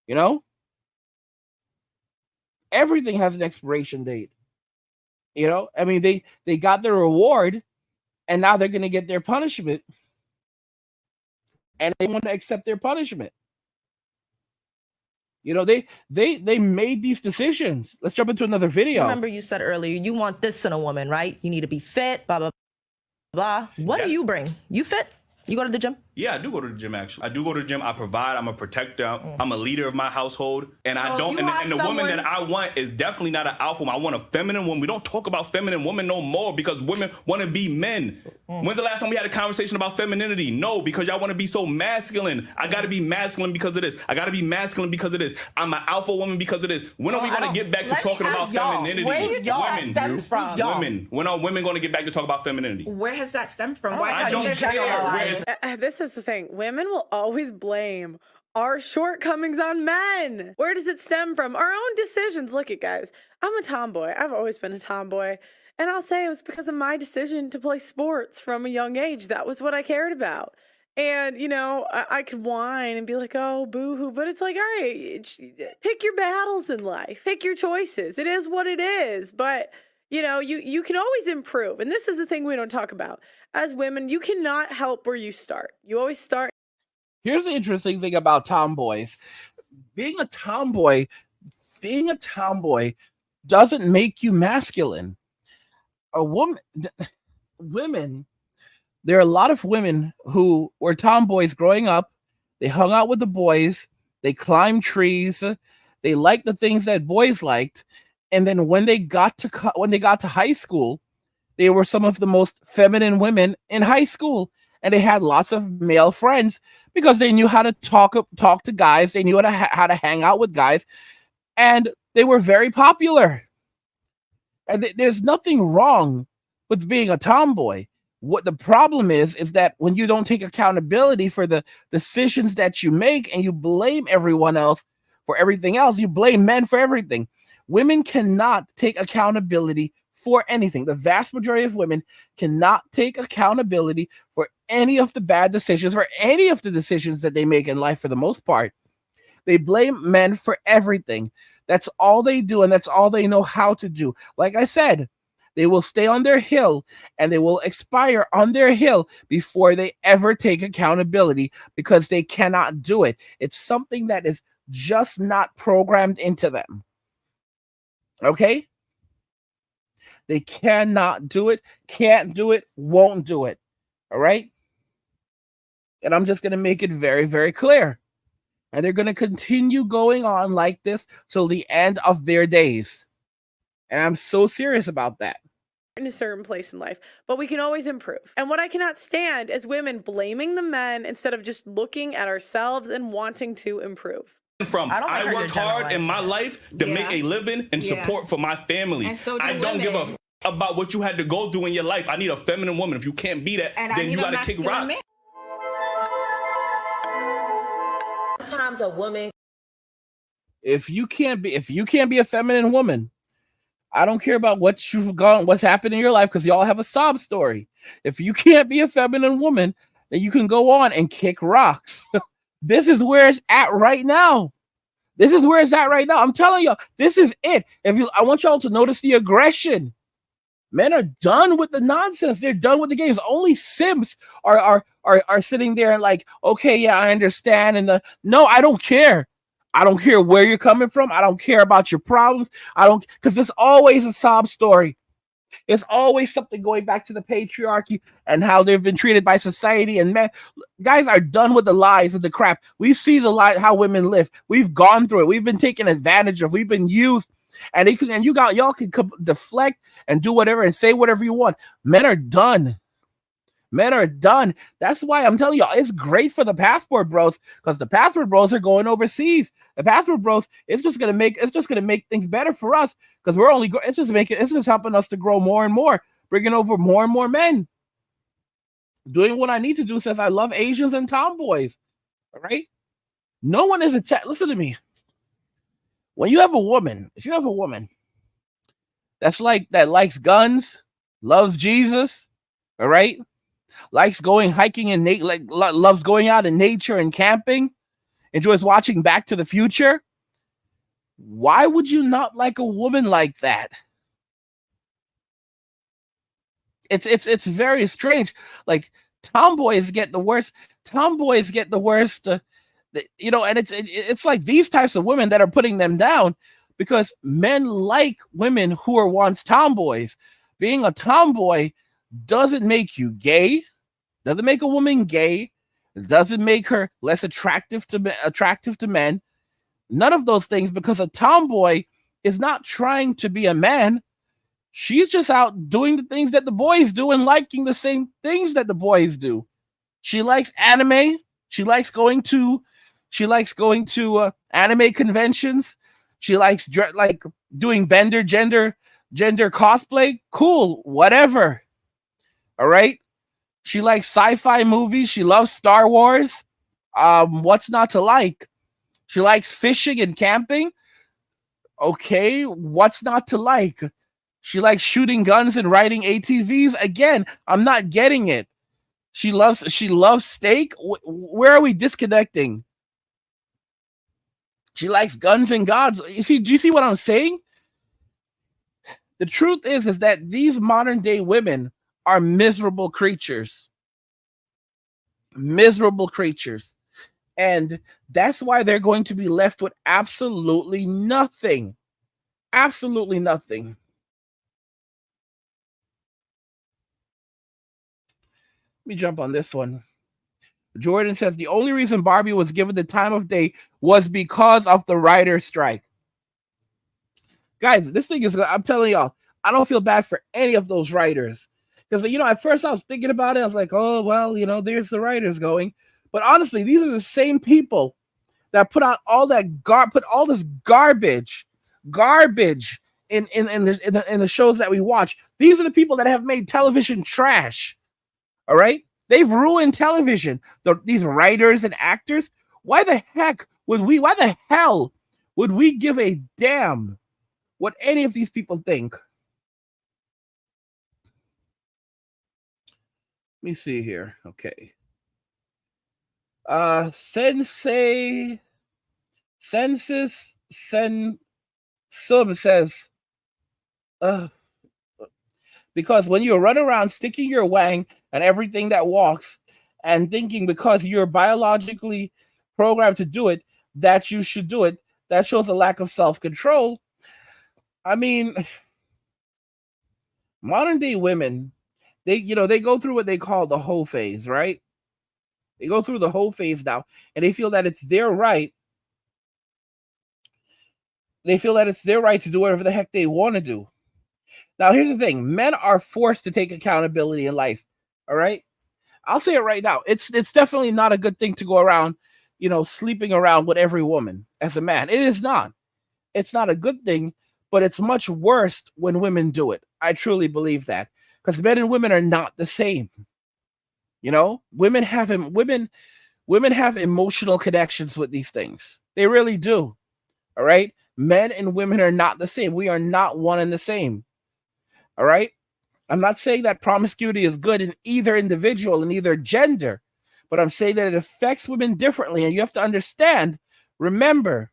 You know? Everything has an expiration date. You know, I mean, they got their reward, and now they're going to get their punishment, and they want to accept their punishment. You know, they made these decisions. Let's jump into another video. Remember, you said earlier you want this in a woman, right? You need to be fit, blah blah blah. What do you bring? You fit? You go to the gym? Yeah, I do go to the gym, actually. I do go to the gym. I provide. I'm a protector. I'm a leader of my household. And I don't. And the woman that I want is definitely not an alpha woman. I want a feminine woman. We don't talk about feminine women no more because women want to be men. When's the last time we had a conversation about femininity? No, because y'all want to be so masculine. I got to be masculine because of this. I got to be masculine because of this. I'm an alpha woman because of this. When are we going to get back to talking about femininity? Where's y'all stem from? Women. When are women going to get back to talk about femininity? Where has that stemmed from? Why I don't care. This is the thing. Women will always blame our shortcomings on men. Where does it stem from? Our own decisions. Look at guys. I'm a tomboy. I've always been a tomboy. And I'll say it was because of my decision to play sports from a young age. That was what I cared about. And, you know, I could whine and be like, oh, boo-hoo. But it's like, all right, pick your battles in life. Pick your choices. It is what it is. But, you know, you can always improve. And this is the thing we don't talk about. As women, you cannot help where you start. You always start. Here's the interesting thing about tomboys. Being a tomboy doesn't make you masculine. Women, there are a lot of women who were tomboys growing up. They hung out with the boys. They climbed trees. They liked the things that boys liked. And then when they got to high school, they were some of the most feminine women in high school, and they had lots of male friends because they knew how to talk to guys. They knew how to hang out with guys, and they were very popular. And there's nothing wrong with being a tomboy. What the problem is that when you don't take accountability for the decisions that you make and you blame everyone else for everything else, you blame men for everything. Women cannot take accountability for anything. The vast majority of women cannot take accountability for any of the bad decisions, for any of the decisions that they make in life for the most part. They blame men for everything. That's all they do, and that's all they know how to do. Like I said, they will stay on their hill, and they will expire on their hill before they ever take accountability because they cannot do it. It's something that is just not programmed into them. Okay? They cannot do it, can't do it, won't do it. All right? And I'm just going to make it very, very clear. And they're going to continue going on like this till the end of their days. And I'm so serious about that. In a certain place in life, but we can always improve. And what I cannot stand is women blaming the men instead of just looking at ourselves and wanting to improve. I worked hard in my life to make a living and support for my family. So I don't give a about what you had to go through in your life. I need a feminine woman. If you can't be that, then you got to kick rocks. Sometimes a woman. If you can't be a feminine woman, I don't care about what's happened in your life because y'all have a sob story. If you can't be a feminine woman, then you can go on and kick rocks. This is where it's at right now. I'm telling y'all, this is it. I want y'all to notice the aggression. Men are done with the nonsense. They're done with the games. Only simps are sitting there and like, okay, yeah, I understand. And no, I don't care. I don't care where you're coming from. I don't care about your problems. Because it's always a sob story. It's always something going back to the patriarchy and how they've been treated by society. And men, guys are done with the lies and the crap. We see the lie, how women live. We've gone through it. We've been taken advantage of. We've been used. And y'all can deflect and do whatever and say whatever you want. Men are done. That's why I'm telling y'all, it's great for the passport bros because the passport bros are going overseas. The passport bros, it's just gonna make things better for us because it's just helping us to grow more and more bringing over more and more men. Doing what I need to do says I love Asians and tomboys. All right? No one is attacked. Listen to me. When you have a woman, if you have a woman that likes guns, loves Jesus, all right, likes going hiking and loves going out in nature and camping, enjoys watching Back to the Future, why would you not like a woman like that? It's very strange. Like tomboys get the worst. Tomboys get the worst. And it's like these types of women that are putting them down because men like women who were once tomboys. Being a tomboy doesn't make you gay. Doesn't make a woman gay. It doesn't make her less attractive to men. None of those things, because a tomboy is not trying to be a man. She's just out doing the things that the boys do and liking the same things that the boys do. She likes anime. She likes going to anime conventions. She likes doing gender cosplay. Cool, whatever. All right. She likes sci-fi movies. She loves Star Wars. What's not to like? She likes fishing and camping. Okay, what's not to like? She likes shooting guns and riding ATVs. Again, I'm not getting it. She loves steak. Where are we disconnecting? She likes guns and gods. Do you see what I'm saying? The truth is that these modern day women are miserable creatures. Miserable creatures. And that's why they're going to be left with absolutely nothing. Absolutely nothing. Let me jump on this one. Jordan says the only reason Barbie was given the time of day was because of the writer's strike. Guys, this thing is, I'm telling y'all, I don't feel bad for any of those writers. Because, at first I was thinking about it. I was like, oh, well, there's the writers going. But honestly, these are the same people that put out all that put all this garbage in the shows that we watch. These are the people that have made television trash. All right, they've ruined television. These writers and actors. Why the hell would we give a damn what any of these people think? Let me see here. Okay. Census Sum says, because when you run around sticking your wang and everything that walks and thinking because you're biologically programmed to do it, that you should do it, that shows a lack of self-control. I mean, modern day women, they go through what they call the whole phase, right? They go through the whole phase now, and they feel that it's their right. They feel that it's their right to do whatever the heck they want to do. Now, here's the thing. Men are forced to take accountability in life, all right? I'll say it right now. It's definitely not a good thing to go around, sleeping around with every woman as a man. It is not. It's not a good thing, but it's much worse when women do it. I truly believe that, because men and women are not the same. Women have emotional connections with these things. They really do. All right. Men and women are not the same. We are not one and the same. All right. I'm not saying that promiscuity is good in either individual, in either gender, but I'm saying that it affects women differently. And you have to understand, remember,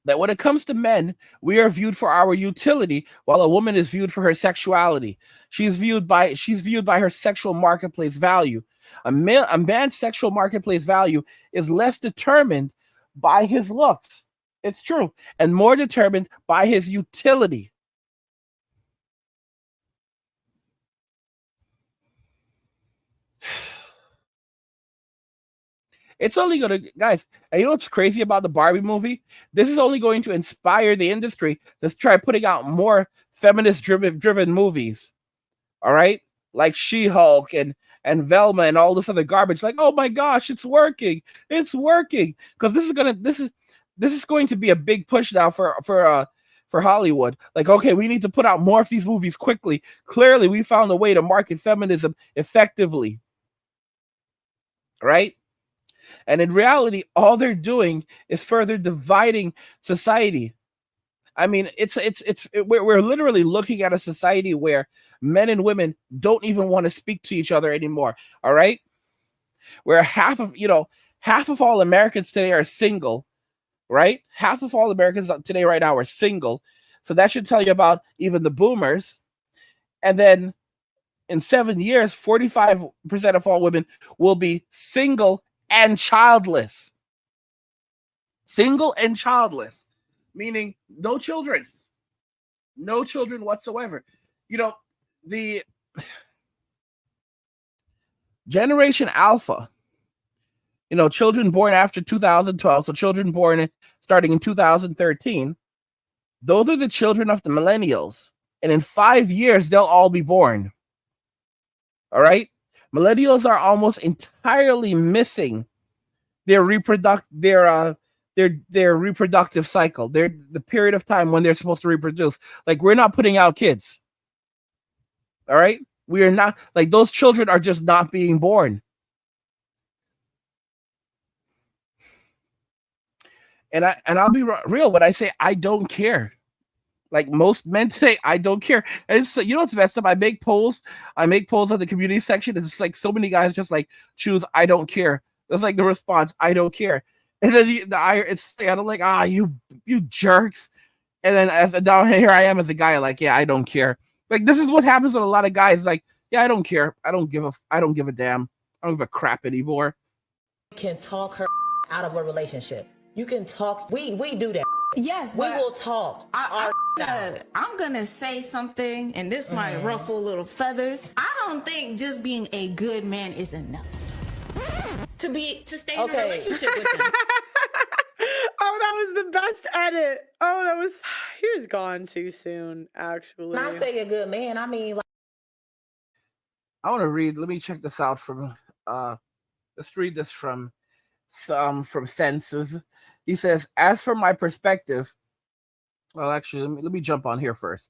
that when it comes to men, we are viewed for our utility, while a woman is viewed for her sexuality. She's viewed by her sexual marketplace value. A man's sexual marketplace value is less determined by his looks. It's true, and more determined by his utility. It's only going to, guys, and you know what's crazy about the Barbie movie? This is only going to inspire the industry to try putting out more feminist-driven movies, all right? Like She-Hulk and Velma and all this other garbage. Like, oh my gosh, it's working. It's working. Because this is going to be a big push now for for Hollywood. Like, okay, we need to put out more of these movies quickly. Clearly, we found a way to market feminism effectively. Right? And in reality, all they're doing is further dividing society. I mean, we're literally looking at a society where men and women don't even want to speak to each other anymore. All right? Where half of all Americans today are single, right? Half of all Americans today right now are single. So that should tell you about even the boomers. And then in 7 years, 45% of all women will be single and childless. Single and childless, meaning no children. No children whatsoever. The Generation Alpha, children born after 2012, so children born starting in 2013, those are the children of the millennials. And in 5 years, they'll all be born. All right? Millennials are almost entirely missing their reproductive cycle. They're the period of time when they're supposed to reproduce. Like, we're not putting out kids. All right? We are not, like, those children are just not being born. And I'll be real when I say I don't care. Like most men today, I don't care. And so, what's messed up? I make polls on the community section. It's like so many guys just like choose I don't care. That's like the response, I don't care. And then it's kind of like, you jerks. And then down here I am as a guy, like, yeah, I don't care. Like, this is what happens with a lot of guys. Like, yeah, I don't care. I don't give a damn. I don't give a crap anymore. Can talk her out of a relationship. You can talk. We do that. Yes, we will talk. I'm gonna say something, and this might ruffle little feathers. I don't think just being a good man is enough to stay in a relationship with him. Oh, that was the best edit. Oh, he was gone too soon, actually. When I say a good man, I mean, like, I want to read. Let me check this out from. Let's read this from Senses. He says, as for my perspective, well, actually, let me jump on here first.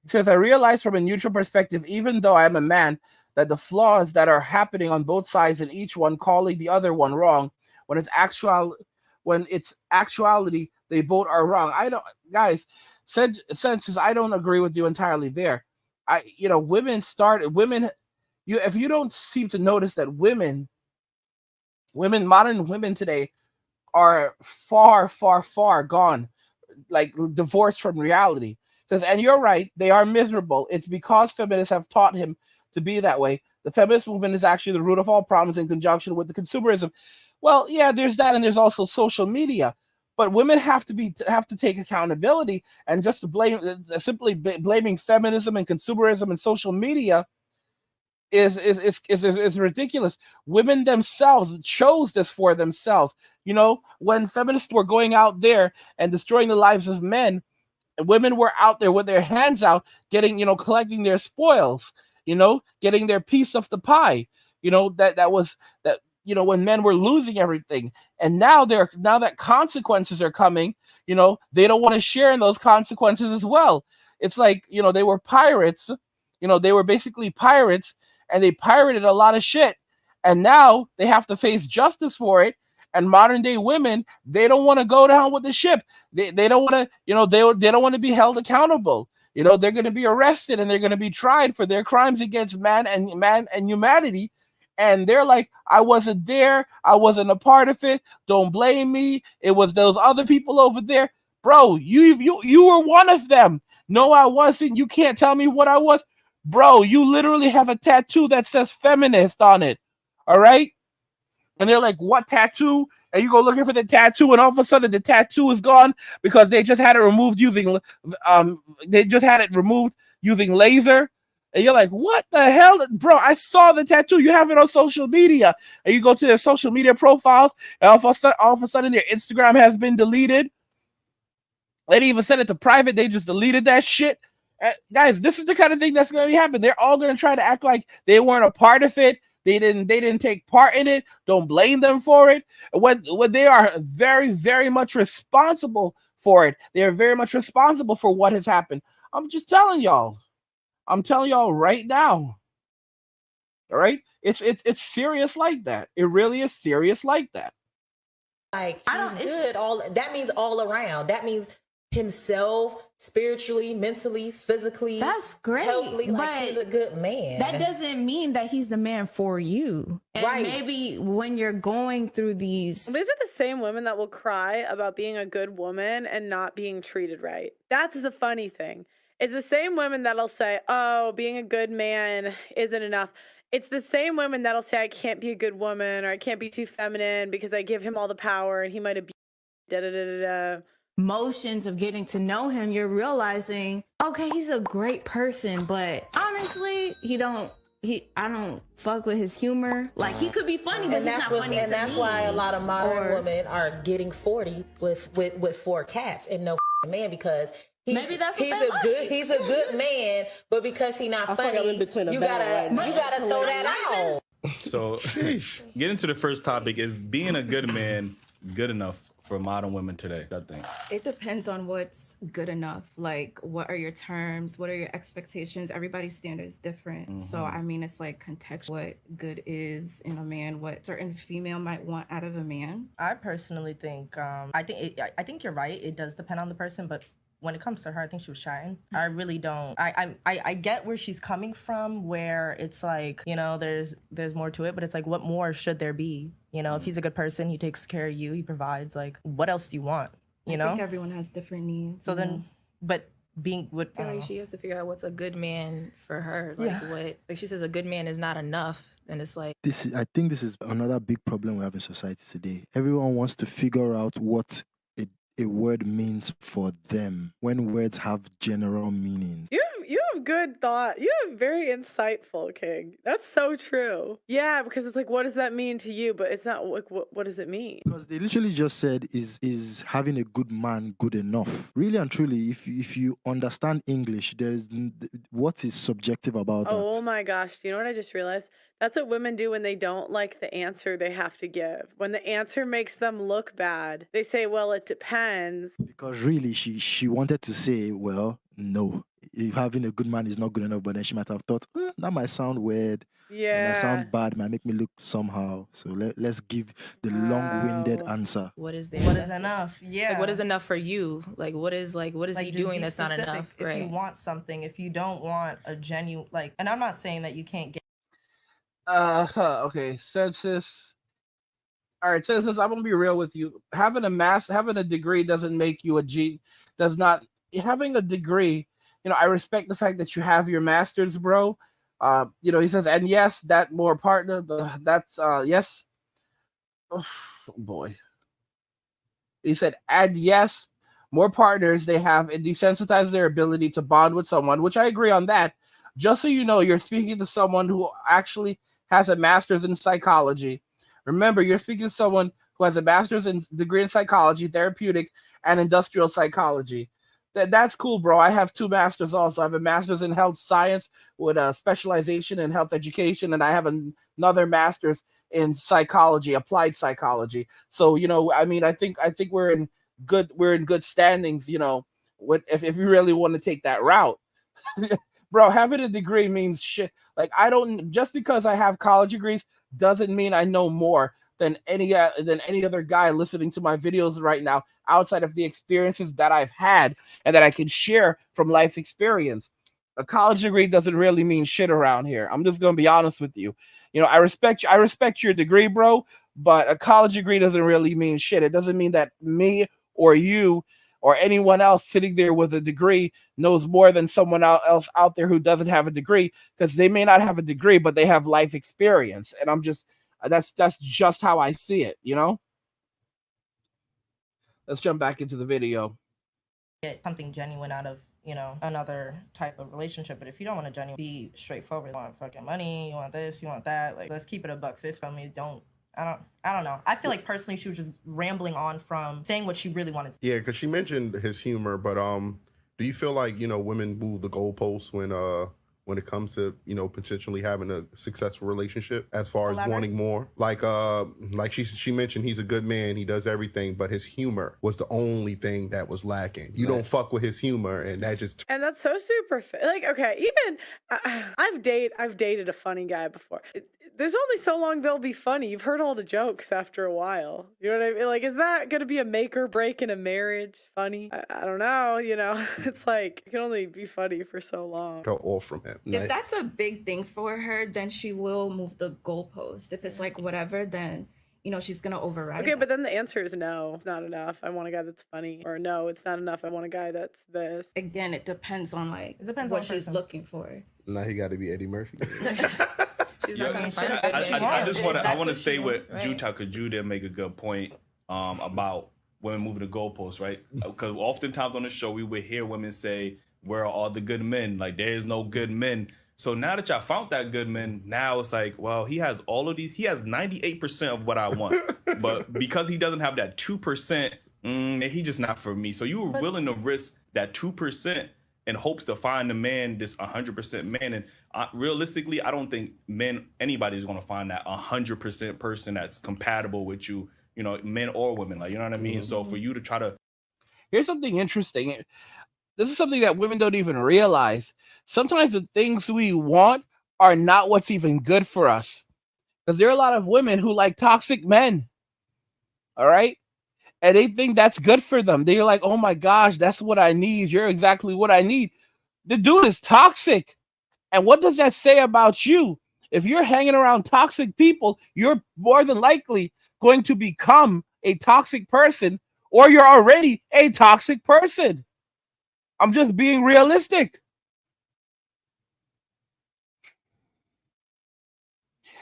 He says, I realize from a neutral perspective, even though I am a man, that the flaws that are happening on both sides and each one calling the other one wrong, when it's actuality, they both are wrong. Senses, I don't agree with you entirely there. If you don't seem to notice that modern women today are far, far, far gone, like divorced from reality. Says, and you're right, they are miserable. It's because feminists have taught him to be that way. The feminist movement is actually the root of all problems in conjunction with the consumerism. Well, yeah, there's that, and there's also social media. But women have to take accountability, and just to simply blaming feminism and consumerism and social media is ridiculous. Women themselves chose this for themselves. When feminists were going out there and destroying the lives of men, women were out there with their hands out, getting, collecting their spoils, getting their piece of the pie. When men were losing everything. And now that consequences are coming, they don't want to share in those consequences as well. It's like, they were pirates, they were basically pirates, and they pirated a lot of shit. And now they have to face justice for it. And modern day women, they don't want to go down with the ship. They don't want to, they don't want to be held accountable. They're going to be arrested and they're going to be tried for their crimes against man and humanity. And they're like, I wasn't there. I wasn't a part of it. Don't blame me. It was those other people over there. Bro, you were one of them. No, I wasn't. You can't tell me what I was. Bro, you literally have a tattoo that says feminist on it. All right? And they're like, what tattoo? And you go looking for the tattoo, and all of a sudden the tattoo is gone because they just had it removed using laser. And you're like, what the hell? Bro, I saw the tattoo. You have it on social media. And you go to their social media profiles, and all of a sudden their Instagram has been deleted. They didn't even send it to private. They just deleted that shit. Guys, this is the kind of thing that's going to happen. They're all going to try to act like they weren't a part of it. They didn't take part in it. Don't blame them for it. When they are very, very much responsible for it. They are very much responsible for what has happened. I'm just telling y'all. I'm telling y'all right now. All right? It's serious like that. It really is serious like that. Like he's good. All that means all around. That means himself, spiritually, mentally, physically. That's great. Healthily, but like he's a good man. That doesn't mean that he's the man for you. And Right. maybe when you're going through these, These are the same women that will cry about being a good woman and not being treated right. That's the funny thing. It's the same women that'll say, oh, being a good man isn't enough. It's the same women that'll say, I can't be a good woman, or I can't be too feminine because I give him all the power and he might have da da da da. motions of getting to know him, you're realizing, okay, he's a great person, but honestly, I don't fuck with his humor. Like, he could be funny, but And he's that's not funny. and that's why a lot of modern Or- women are getting 40 with 4 cats and no man, because Maybe that's what he's they a like. he's a good man, but because he's not I feel like funny, I'm in between a you battle gotta right now. you gotta throw that out. So, get into the first topic. Is being a good man good enough for modern women today? I think. It depends on what's good enough. Like, what are your terms? What are your expectations? Everybody's standard is different. So, I mean, it's like contextual what good is in a man, what certain female might want out of a man. I personally think I think you're right. It does depend on the person, but when it comes to her, I think she was shying. I really don't. I get where she's coming from, where it's like, you know, there's more to it, but it's like, what more should there be? You know, if he's a good person, he takes care of you, he provides. Like, what else do you want? You know. I think everyone has different needs. So you then, know? but being with, I feel like she has to figure out what's a good man for her. Like what, like she says, a good man is not enough, and it's like I think this is another big problem we have in society today. Everyone wants to figure out what a word means for them when words have general meanings. You have good thought. You have very insightful, King. That's so true. Yeah, because it's like, what does that mean to you? But it's not like, what does it mean? Because they literally just said, is having a good man good enough? Really and truly, if you understand English, what is subjective about that? Oh my gosh. Do you know what I just realized? That's what women do when they don't like the answer they have to give. When the answer makes them look bad, they say, well, it depends. Because really, she wanted to say, well, no, if having a good man is not good enough, but then she might have thought, that might sound weird. It might sound bad, might make me look somehow. So let's give the long-winded answer. what is there? what is enough? Yeah. Like what is enough for you? Like what is he just doing be that's not specific. enough? If you want something, if you don't want a genuine, like, and I'm not saying that you can't get. Okay, census. All right, census. I'm gonna be real with you. Having a degree doesn't make you a G. Does not having a degree. You know, I respect the fact that you have your master's, bro. You know, he says, and yes, that more partner. That's yes. Oh boy. He said, and yes, more partners they have, it desensitizes their ability to bond with someone, which I agree on that. Just so you know, you're speaking to someone who actually has a master's in psychology. Remember, you're speaking to someone who has a master's degree in psychology, therapeutic, and industrial psychology. That's cool, bro. I have 2 masters also. I have a master's in health science with a specialization in health education, and I have another master's in psychology, applied psychology. So, you know, I mean, I think we're in good standings, you know, if you really want to take that route. Bro, having a degree means shit. Like, just because I have college degrees doesn't mean I know more than any other guy listening to my videos right now, outside of the experiences that I've had and that I can share from life experience. A college degree doesn't really mean shit around here. I'm just gonna be honest with you. You know, I respect your degree, bro, but a college degree doesn't really mean shit. It doesn't mean that me or you or anyone else sitting there with a degree knows more than someone else out there who doesn't have a degree, because they may not have a degree, but they have life experience. And that's just how I see it, you know? Let's jump back into the video. Get something genuine out of, you know, another type of relationship. But if you don't want to genuinely be straightforward, you want fucking money, you want this, you want that, like, let's keep it a $150. I mean, I don't know. I feel like personally she was just rambling on from saying what she really wanted to. Yeah, because she mentioned his humor, but do you feel like, you know, women move the goalposts when it comes to, you know, potentially having a successful relationship as far as Elaborate. wanting more? Like she mentioned, he's a good man, he does everything, but his humor was the only thing that was lacking. You don't fuck with his humor, and that just And that's so super like, okay, even I've dated a funny guy before. There's only so long they'll be funny. You've heard all the jokes after a while. You know what I mean? Like, is that gonna be a make or break in a marriage? Funny? I don't know, you know. It's like you can only be funny for so long. fell off from him. If that's a big thing for her, then she will move the goalpost. If it's like whatever, then you know she's gonna override. Okay, but then the answer is no, it's not enough. I want a guy that's funny. Or no, it's not enough. I want a guy that's this. Again, it depends on like depends what on she's person. looking for. Now he got to be Eddie Murphy. She's Yo, not gonna find I just want to. I want to stay with right. Juta because Ju did make a good point about women moving the goalposts, right? Because oftentimes on the show we would hear women say, "Where are all the good men? Like there is no good men." So now that y'all found that good man, now it's like, well, he has all of these. He has 98% of what I want, but because he doesn't have that 2%, he just not for me. So you were willing to risk that 2% in hopes to find a man, this 100% man. And realistically, I don't think anybody's going to find that 100% person that's compatible with you, you know, men or women. Like, you know what I mean? Mm-hmm. So for you to try to. Here's something interesting. This is something that women don't even realize. Sometimes the things we want are not what's even good for us. Because there are a lot of women who like toxic men. All right? And they think that's good for them. They're like, oh my gosh, that's what I need. You're exactly what I need. The dude is toxic. And what does that say about you? If you're hanging around toxic people, you're more than likely going to become a toxic person, or you're already a toxic person. I'm just being realistic.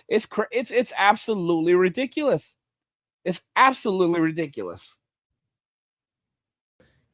It's absolutely ridiculous. It's absolutely ridiculous.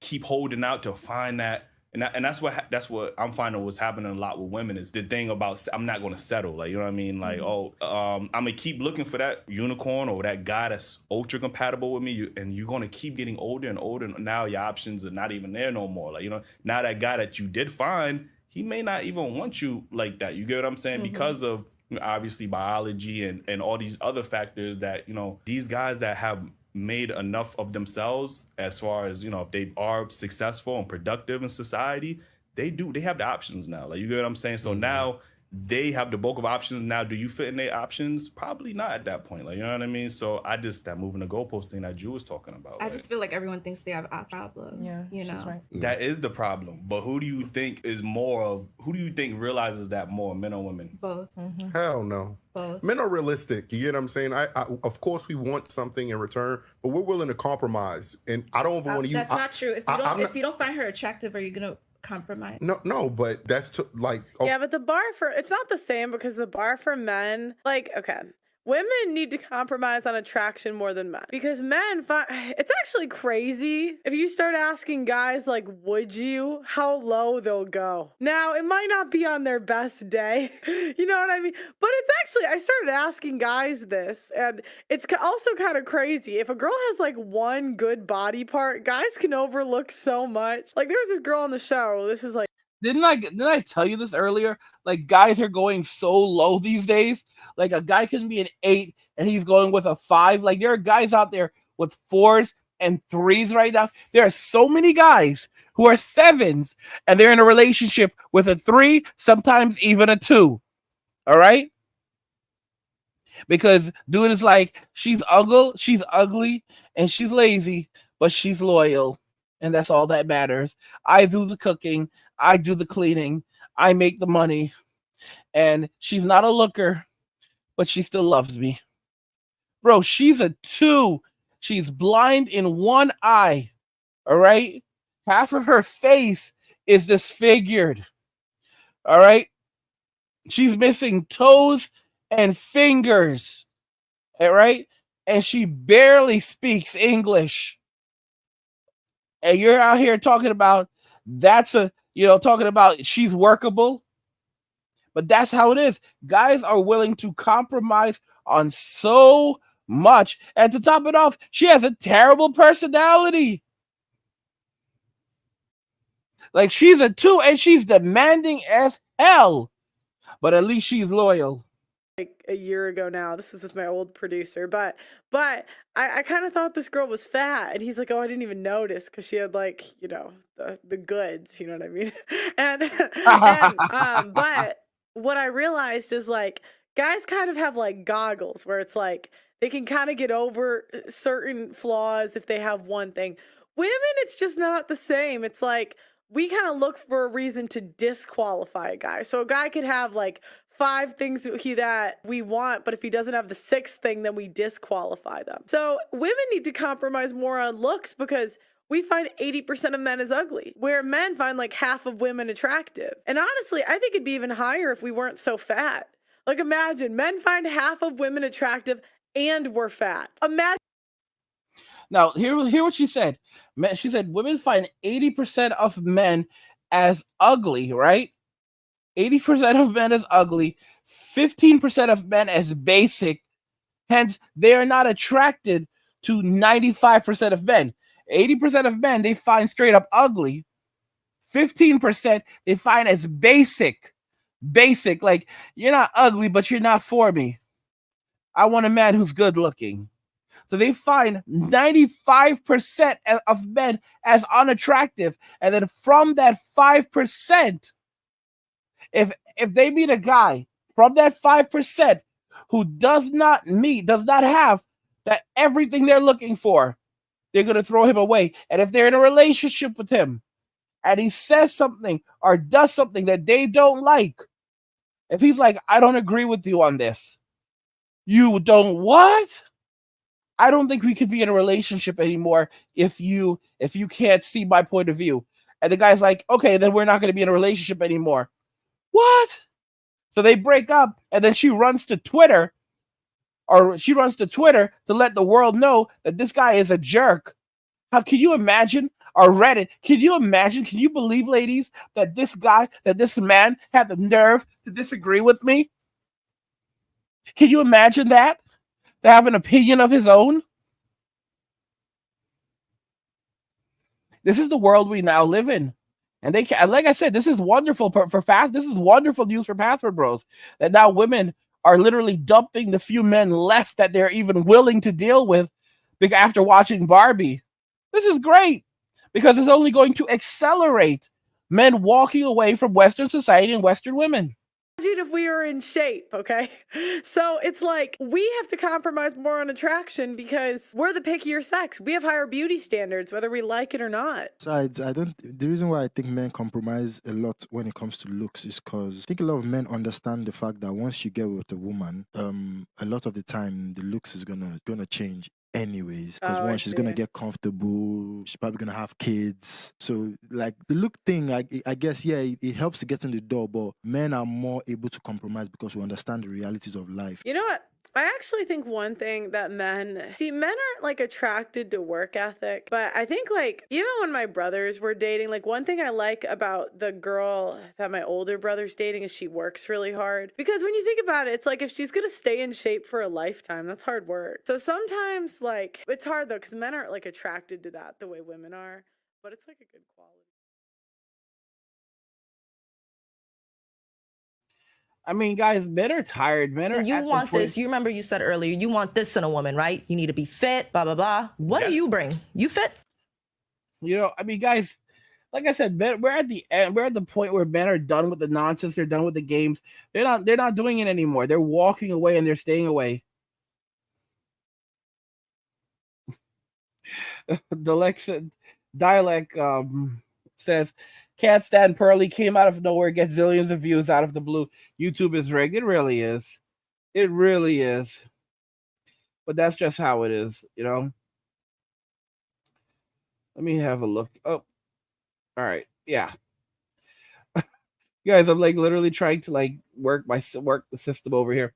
Keep holding out to find that, and that's what I'm finding what's happening a lot with women is the thing about I'm not going to settle. Like, you know what I mean? Like, I'm gonna keep looking for that unicorn or that guy that's ultra compatible with me, and you're gonna keep getting older and older. And now your options are not even there no more. Like, you know, now that guy that you did find, he may not even want you like that. You get what I'm saying? Because of obviously biology and all these other factors that, you know, these guys that have made enough of themselves as far as, you know, if they are successful and productive in society, they have the options now. Like, you get what I'm saying? So now they have the bulk of options. Now, do you fit in their options? Probably not at that point. Like, you know what I mean? So that moving the goalpost thing that Drew was talking about. I just feel like everyone thinks they have a problem. Yeah, you know. right. That is the problem. But who do you think realizes that more, men or women? Both. Hell no. Both. Men are realistic. You get what I'm saying? I of course we want something in return, but we're willing to compromise. And I don't even want to use. That's not true. If you don't find her attractive, are you gonna compromise? No, but that's Yeah, but the bar for it's not the same because the bar for men, like, okay, women need to compromise on attraction more than men because men it's actually crazy if you start asking guys like, would you, how low they'll go. Now it might not be on their best day, you know what I mean, but it's actually, I started asking guys this, and it's also kind of crazy. If a girl has like one good body part, guys can overlook so much. Like, there was this girl on the show, this is like, Didn't I tell you this earlier? Like, guys are going so low these days. Like, a guy can be an 8 and he's going with a 5. Like, there are guys out there with 4s and 3s right now. There are so many guys who are 7s and they're in a relationship with a 3, sometimes even a 2. All right? Because dude is like, she's ugly, and she's lazy, but she's loyal. And that's all that matters. I do the cooking. I do the cleaning. I make the money. And she's not a looker, but she still loves me. Bro, she's a 2. She's blind in one eye. All right? Half of her face is disfigured. All right? She's missing toes and fingers. All right? And she barely speaks English. And you're out here talking about talking about she's workable. But that's how it is. Guys are willing to compromise on so much. And to top it off, she has a terrible personality. Like, she's a 2 and she's demanding as hell. but at least she's loyal. Like a year ago now. This is with my old producer, but I kind of thought this girl was fat, and he's like, "Oh, I didn't even notice because she had like the goods, you know what I mean?" and but what I realized is like guys kind of have like goggles where it's like they can kind of get over certain flaws if they have one thing. Women, it's just not the same. It's like we kind of look for a reason to disqualify a guy. So a guy could have like 5 things that we want, but if he doesn't have the 6th thing, then we disqualify them. So women need to compromise more on looks because we find 80% of men as ugly, where men find like half of women attractive. And honestly, I think it'd be even higher if we weren't so fat. Like imagine men find half of women attractive and we're fat. Imagine. Now, hear what she said. She said women find 80% of men as ugly, right? 80% of men as ugly, 15% of men as basic. Hence, they are not attracted to 95% of men. 80% of men they find straight up ugly. 15% they find as basic. Basic, like you're not ugly, but you're not for me. I want a man who's good looking. So they find 95% of men as unattractive. And then from that 5%, if they meet a guy from that 5% who does not have that everything they're looking for, they're going to throw him away. And if they're in a relationship with him and he says something or does something that they don't like, if he's like, I don't agree with you on this. You don't what? I don't think we could be in a relationship anymore if you can't see my point of view. And the guy's like, okay, then we're not going to be in a relationship anymore. What? So they break up, and then she runs to Twitter to let the world know that this guy is a jerk. How can you imagine? Or Reddit, can you believe, ladies, that this man had the nerve to disagree with me? Can you imagine that? To have an opinion of his own? This is the world we now live in. And they can, like I said, this is wonderful for fast. This is wonderful news for Password Bros. That now women are literally dumping the few men left that they're even willing to deal with after watching Barbie. This is great because it's only going to accelerate men walking away from Western society and Western women. Imagine if we were in shape, okay? So it's like we have to compromise more on attraction because we're the pickier sex. We have higher beauty standards, whether we like it or not. So I don't. The reason why I think men compromise a lot when it comes to looks is because I think a lot of men understand the fact that once you get with a woman, a lot of the time the looks is gonna change anyways, because once she's gonna get comfortable, she's probably gonna have kids. So like the look thing, I guess it helps to get in the door, but men are more able to compromise because we understand the realities of life. You know what? I actually think one thing that men aren't like attracted to work ethic, but I think like even when my brothers were dating, like one thing I like about the girl that my older brother's dating is she works really hard. Because when you think about it, it's like if she's gonna stay in shape for a lifetime, that's hard work. So sometimes like it's hard though, because men aren't like attracted to that the way women are, but it's like a good quality. I mean, guys, men are tired. Men are. You want this. You remember you said earlier, you want this in a woman, right? You need to be fit, blah, blah, blah. What do you bring? You fit? You know, I mean, guys, like I said, men, we're at the end. We're at the point where men are done with the nonsense. They're done with the games. They're not doing it anymore. They're walking away and they're staying away. The dialect says, can't stand Pearly, came out of nowhere, gets zillions of views out of the blue. YouTube is rigged. It really is. It really is. But that's just how it is, you know? Let me have a look. Oh, all right. Yeah. Guys, I'm like literally trying to like work the system over here.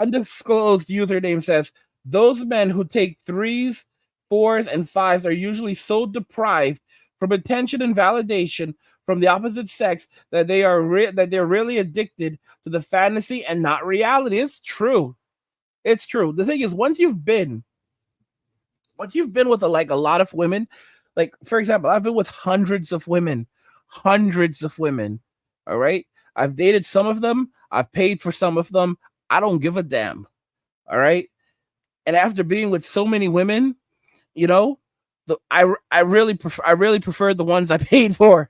Undisclosed username says, those men who take 3s, 4s, and 5s are usually so deprived from attention and validation from the opposite sex that they're really addicted to the fantasy and not reality. It's true. It's true. The thing is, once you've been with a lot of women, like for example, I've been with hundreds of women. All right. I've dated some of them. I've paid for some of them. I don't give a damn. All right. And after being with so many women, I really prefer the ones I paid for.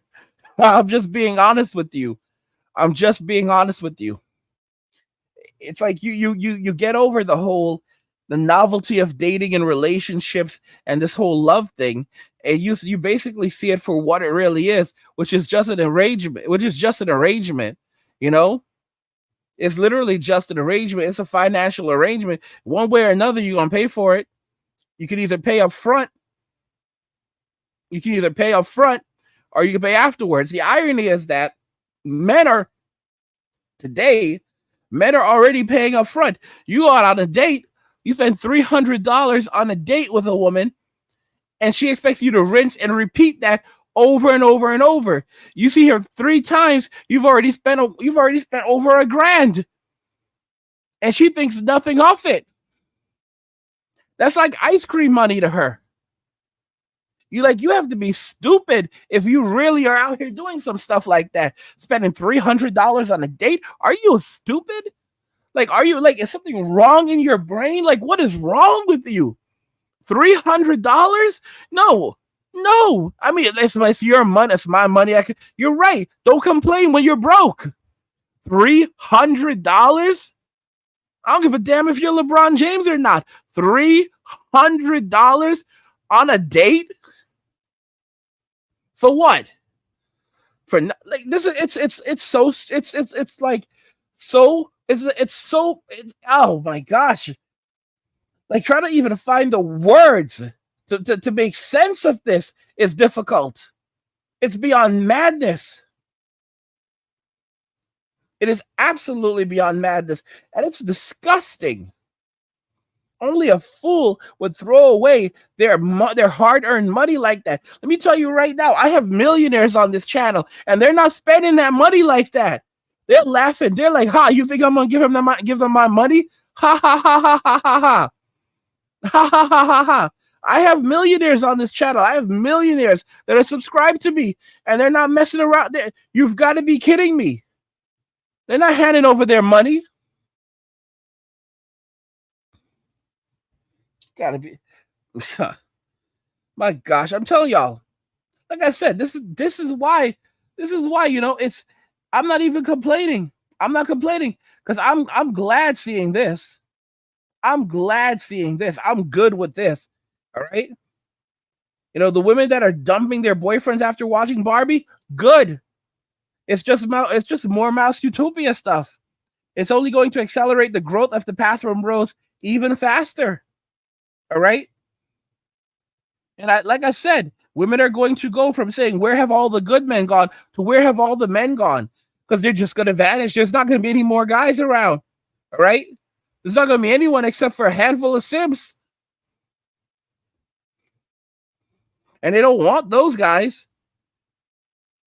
I'm just being honest with you. It's like you get over the novelty of dating and relationships and this whole love thing, and you basically see it for what it really is, which is just an arrangement. It's literally just an arrangement. It's a financial arrangement. One way or another, you're gonna pay for it. You can either pay up front. Or you can pay afterwards. The irony is that men are already paying up front. You go out on a date, you spend $300 on a date with a woman, and she expects you to rinse and repeat that over and over and over. You see her 3 times, you've already spent over $1,000, and she thinks nothing of it. That's like ice cream money to her. You have to be stupid if you really are out here doing some stuff like that, spending $300 on a date. Are you stupid? Is something wrong in your brain? What is wrong with you? $300? No. I mean, it's your money. It's my money. You're right. Don't complain when you're broke. $300? I don't give a damn if you're LeBron James or not. $300 on a date? For what? For this is oh my gosh. Trying to even find the words to make sense of this is difficult. It's beyond madness. It is absolutely beyond madness, and it's disgusting. Only a fool would throw away their hard-earned money like that. Let me tell you right now, I have millionaires on this channel, and they're not spending that money like that. They're laughing. They're like, "Ha! You think I'm gonna give them my money? Ha ha ha ha ha ha ha ha ha ha ha ha!" I have millionaires on this channel. I have millionaires that are subscribed to me, and they're not messing around. You've got to be kidding me. They're not handing over their money. Gotta be. My gosh, I'm telling y'all. Like I said, this is why it's. I'm not even complaining. I'm not complaining because I'm glad seeing this. I'm good with this. All right. The women that are dumping their boyfriends after watching Barbie, good. It's just more Mouse Utopia stuff. It's only going to accelerate the growth of the bathroom bros even faster. All right. And like I said, women are going to go from saying, "Where have all the good men gone?" to "Where have all the men gone?" Because they're just going to vanish. There's not going to be any more guys around. All right. There's not going to be anyone except for a handful of simps. And they don't want those guys.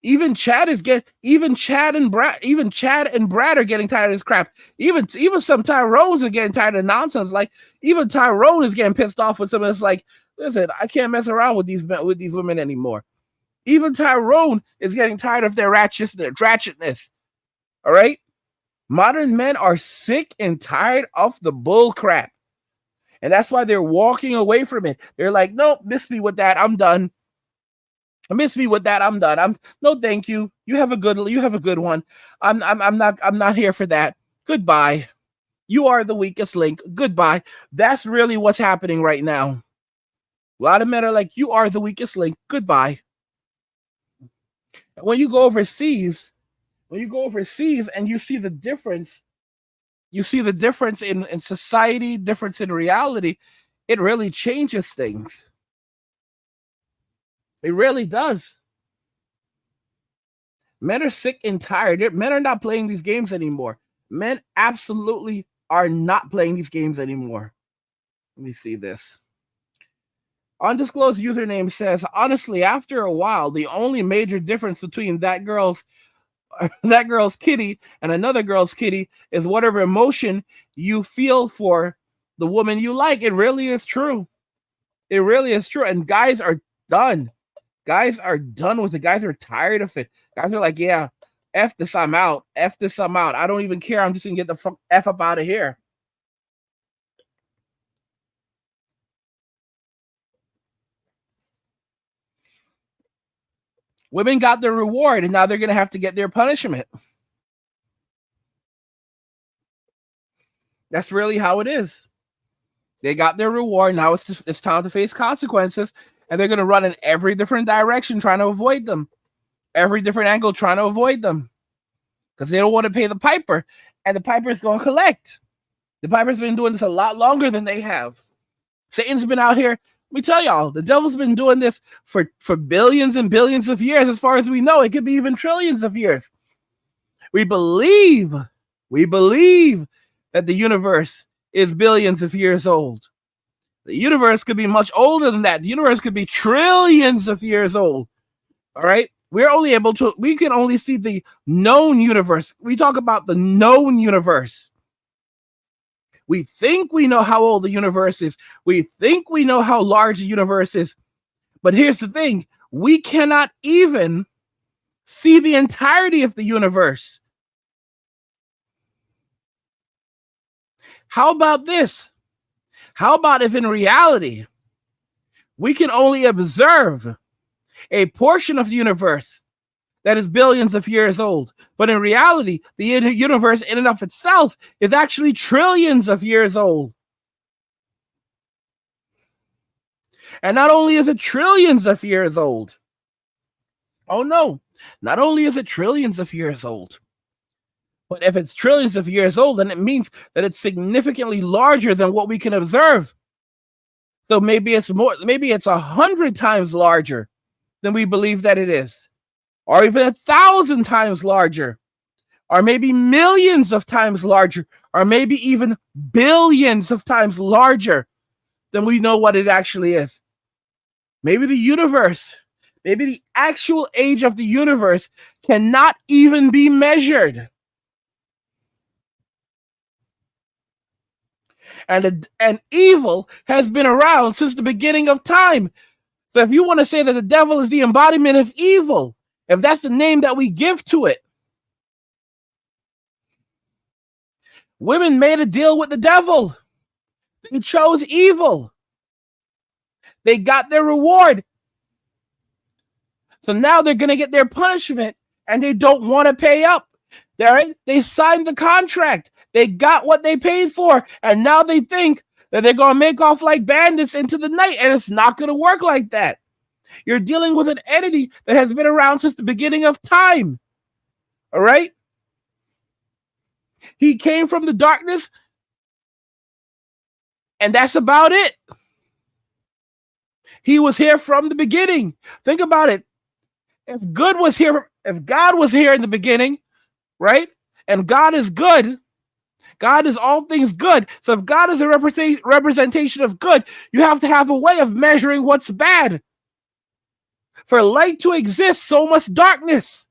Even Chad and Brad are getting tired of this crap. Even some Tyrones are getting tired of nonsense. Like even Tyrone is getting pissed off with some of this. Like, listen, I can't mess around with these women anymore. Even Tyrone is getting tired of their ratchetness. All right, modern men are sick and tired of the bull crap, and that's why they're walking away from it. They're like, "Nope, miss me with that. I'm done. No, thank you. You have a good one. I'm not here for that. Goodbye. You are the weakest link. Goodbye." That's really what's happening right now. A lot of men are like, "You are the weakest link. Goodbye." When you go overseas and you see the difference, in society, difference in reality, it really changes things. It really does. Men are sick and tired. Men are not playing these games anymore. Men absolutely are not playing these games anymore. Let me see this. Undisclosed username says, "Honestly, after a while, the only major difference between that girl's kitty and another girl's kitty is whatever emotion you feel for the woman you like." It really is true. It really is true. And guys are done. Guys are done with it. Guys are tired of it. Guys are like, "Yeah, F this, I'm out. F this, I'm out. I don't even care. I'm just gonna get the fuck F up out of here. Women got their reward, and now they're gonna have to get their punishment. That's really how it is. They got their reward. Now it's time to face consequences, and they're gonna run in every different direction trying to avoid them. Every different angle trying to avoid them. Because they don't want to pay the piper, and the piper's gonna collect. The piper's been doing this a lot longer than they have. Satan's been out here. Let me tell y'all, the devil's been doing this for billions and billions of years. As far as we know, it could be even trillions of years. We believe that the universe is billions of years old. The universe could be much older than that. The universe could be trillions of years old. All right? We can only see the known universe. We talk about the known universe. We think we know how old the universe is. We think we know how large the universe is. But here's the thing. We cannot even see the entirety of the universe. How about this? How about if in reality, we can only observe a portion of the universe that is billions of years old, but in reality, the universe in and of itself is actually trillions of years old. And not only is it trillions of years old, oh no, not only is it trillions of years old, but if it's trillions of years old, then it means that it's significantly larger than what we can observe. So maybe it's 100 times larger than we believe that it is, or even 1,000 times larger, or maybe millions of times larger, or maybe even billions of times larger than we know what it actually is. Maybe the actual age of the universe cannot even be measured. And evil has been around since the beginning of time. So if you want to say that the devil is the embodiment of evil, if that's the name that we give to it, women made a deal with the devil. They chose evil. They got their reward. So now they're going to get their punishment, and they don't want to pay up. They signed the contract. They got what they paid for, and now they think that they're going to make off like bandits into the night, and it's not going to work like that. You're dealing with an entity that has been around since the beginning of time. All right? He came from the darkness, and that's about it. He was here from the beginning. Think about it. If God was here in the beginning, right? And God is good. God is all things good. So if God is a representation of good, you have to have a way of measuring what's bad. For light to exist, so must darkness.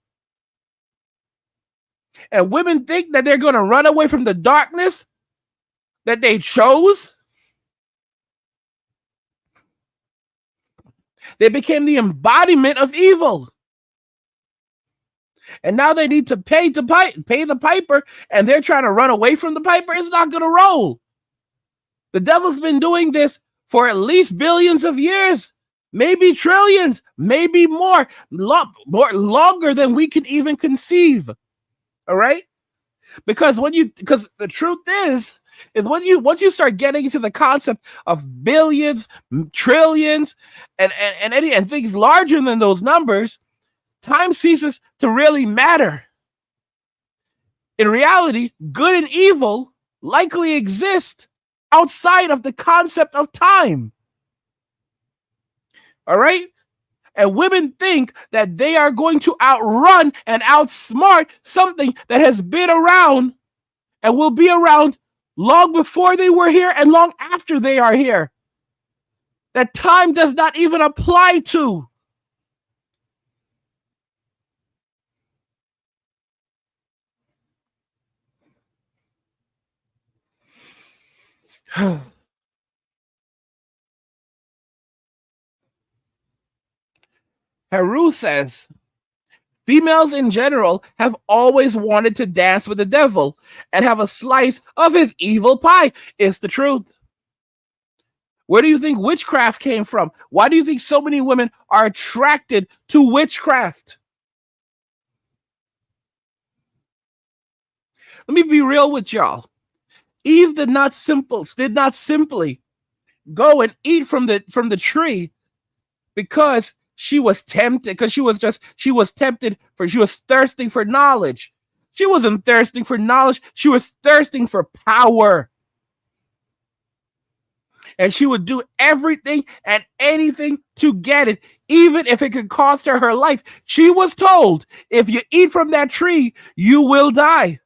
And women think that they're going to run away from the darkness that they chose. They became the embodiment of evil. And now they need to pay the piper, and they're trying to run away from the piper. It's not going to roll. The devil's been doing this for at least billions of years, maybe trillions, maybe more longer than we can even conceive. All right? Because the truth is once you start getting into the concept of billions, trillions, and things larger than those numbers, time ceases to really matter. In reality, good and evil likely exist outside of the concept of time. All right? And women think that they are going to outrun and outsmart something that has been around and will be around long before they were here and long after they are here. That time does not even apply to. Heru says, Females in general have always wanted to dance with the devil and have a slice of his evil pie. It's the truth. Where do you think witchcraft came from? Why do you think so many women are attracted to witchcraft? Let me be real with y'all. Eve did not simply go and eat from the tree because she was tempted, because she was thirsting for knowledge. She wasn't thirsting for knowledge, she was thirsting for power. And she would do everything and anything to get it, even if it could cost her her life. She was told, if you eat from that tree, you will die.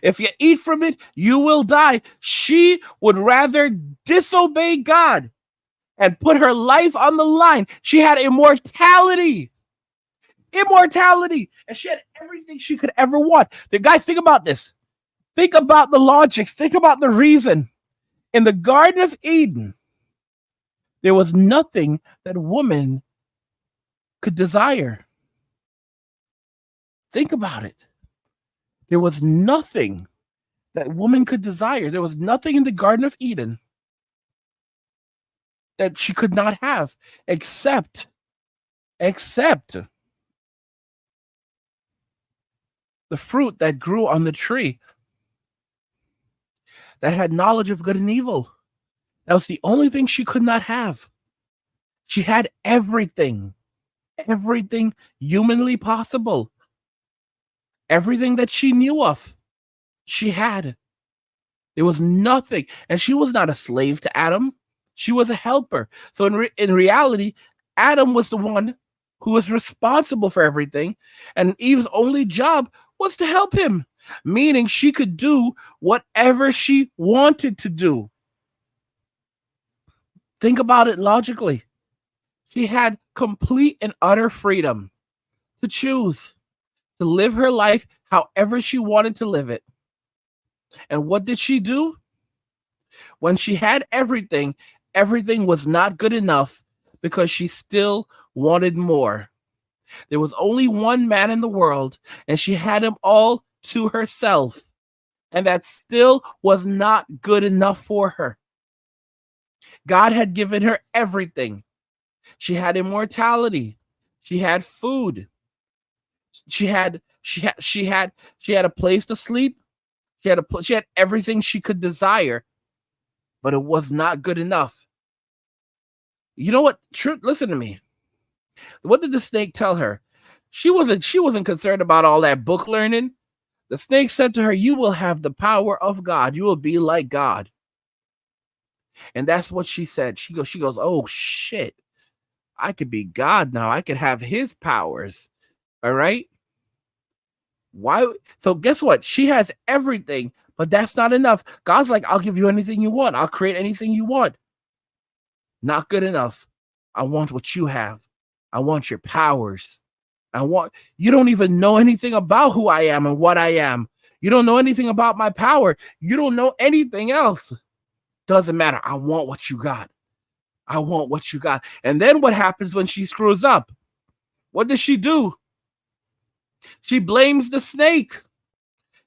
If you eat from it, you will die. She would rather disobey God and put her life on the line. She had immortality. And she had everything she could ever want. The guys, think about this. Think about the logic. Think about the reason. In the Garden of Eden, there was nothing that woman could desire. Think about it. There was nothing that woman could desire. There was nothing in the Garden of Eden that she could not have except the fruit that grew on the tree that had knowledge of good and evil. That was the only thing she could not have. She had everything humanly possible. Everything that she knew of, she had. There was nothing. And she was not a slave to Adam. She was a helper. So in reality, Adam was the one who was responsible for everything. And Eve's only job was to help him, meaning she could do whatever she wanted to do. Think about it logically. She had complete and utter freedom to choose to live her life however she wanted to live it. And what did she do? When she had everything, everything was not good enough because she still wanted more. There was only one man in the world, and she had him all to herself. And that still was not good enough for her. God had given her everything. She had immortality. She had food. She had a place to sleep. She had everything she could desire, but it was not good enough. You know what? Listen to me. What did the snake tell her? She wasn't concerned about all that book learning. The snake said to her, "You will have the power of God. You will be like God." And that's what she said. She goes, "Oh shit. I could be God now. I could have his powers." All right? Why? So guess what? She has everything, but that's not enough. God's like, "I'll give you anything you want. I'll create anything you want." Not good enough. I want what you have. I want your powers. You don't even know anything about who I am and what I am. You don't know anything about my power. You don't know anything else. Doesn't matter. I want what you got. I want what you got. And then what happens when she screws up? What does she do? She blames the snake.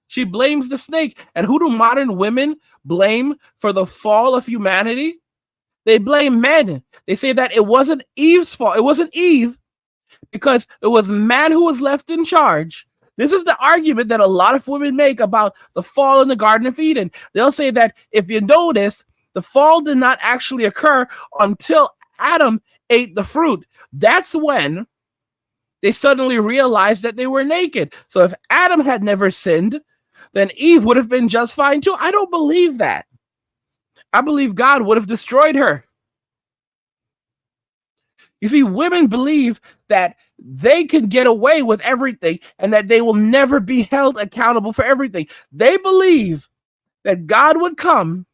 She blames the snake. And who do modern women blame for the fall of humanity? They blame men. They say that it wasn't Eve's fault. It wasn't Eve because it was man who was left in charge. This is the argument that a lot of women make about the fall in the Garden of Eden. They'll say that if you notice, the fall did not actually occur until Adam ate the fruit. That's when they suddenly realized that they were naked. So if Adam had never sinned, then Eve would have been just fine too. I don't believe that. I believe God would have destroyed her. You see, women believe that they can get away with everything and that they will never be held accountable for everything. They believe that God would come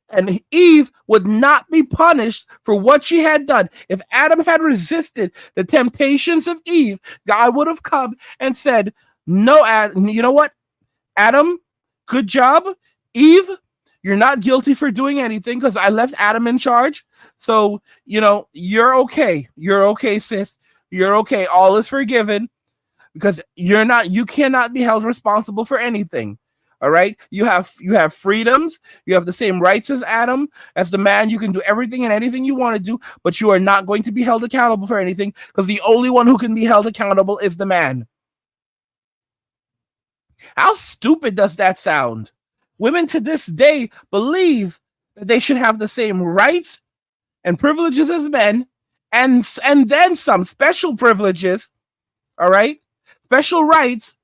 and Eve would not be punished for what she had done. If Adam had resisted the temptations of Eve, God would have come and said, "No, Adam, you know what? Adam, good job. Eve, You're not guilty for doing anything because I left Adam in charge. So, you're okay. You're okay, sis. You're okay. All is forgiven because you cannot be held responsible for anything. All right. You have freedoms. You have the same rights as Adam. As the man, you can do everything and anything you want to do, but you are not going to be held accountable for anything because the only one who can be held accountable is the man. How stupid does that sound? Women to this day believe that they should have the same rights and privileges as men, and then some special privileges. All right, special rights,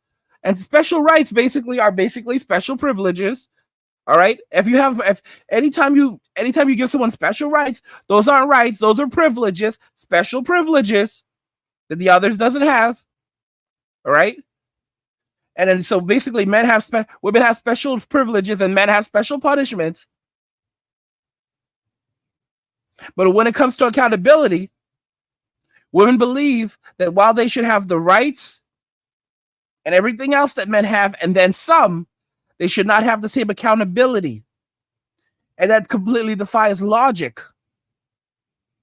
and special rights basically are special privileges. All right, if anytime you give someone special rights, those aren't rights, those are privileges, special privileges that the others doesn't have. All right. And then so basically women have special privileges and men have special punishments. But when it comes to accountability, women believe that while they should have the rights and everything else that men have, and then some, they should not have the same accountability. And that completely defies logic.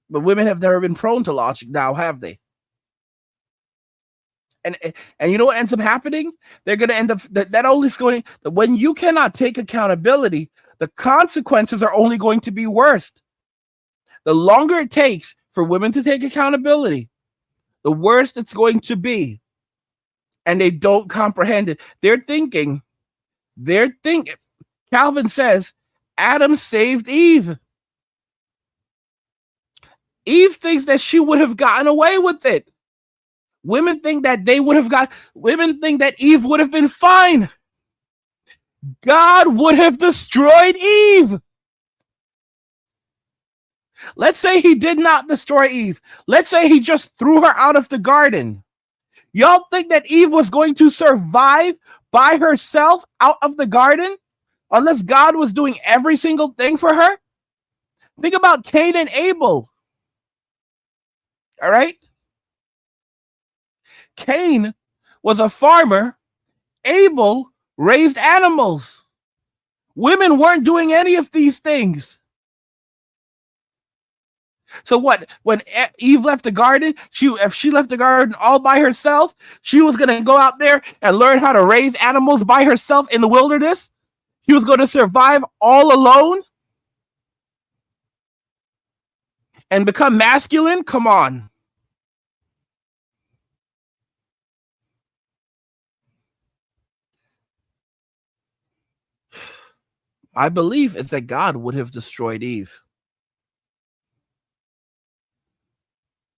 But women have never been prone to logic now, have they? And you know what ends up happening? They're going to end up that only is going that when you cannot take accountability, the consequences are only going to be worse. The longer it takes for women to take accountability, the worse it's going to be. And they don't comprehend it. They're thinking. Calvin says Adam saved Eve. Eve thinks that she would have gotten away with it. Women think that women think that Eve would have been fine. God would have destroyed Eve. Let's say he did not destroy Eve. Let's say he just threw her out of the garden. Y'all think that Eve was going to survive by herself out of the garden unless God was doing every single thing for her? Think about Cain and Abel. All right? Cain was a farmer. Abel raised animals. Women weren't doing any of these things. So what? When Eve left the garden, if she left the garden all by herself, she was going to go out there and learn how to raise animals by herself in the wilderness. She was going to survive all alone and become masculine. Come on. My belief is that God would have destroyed Eve.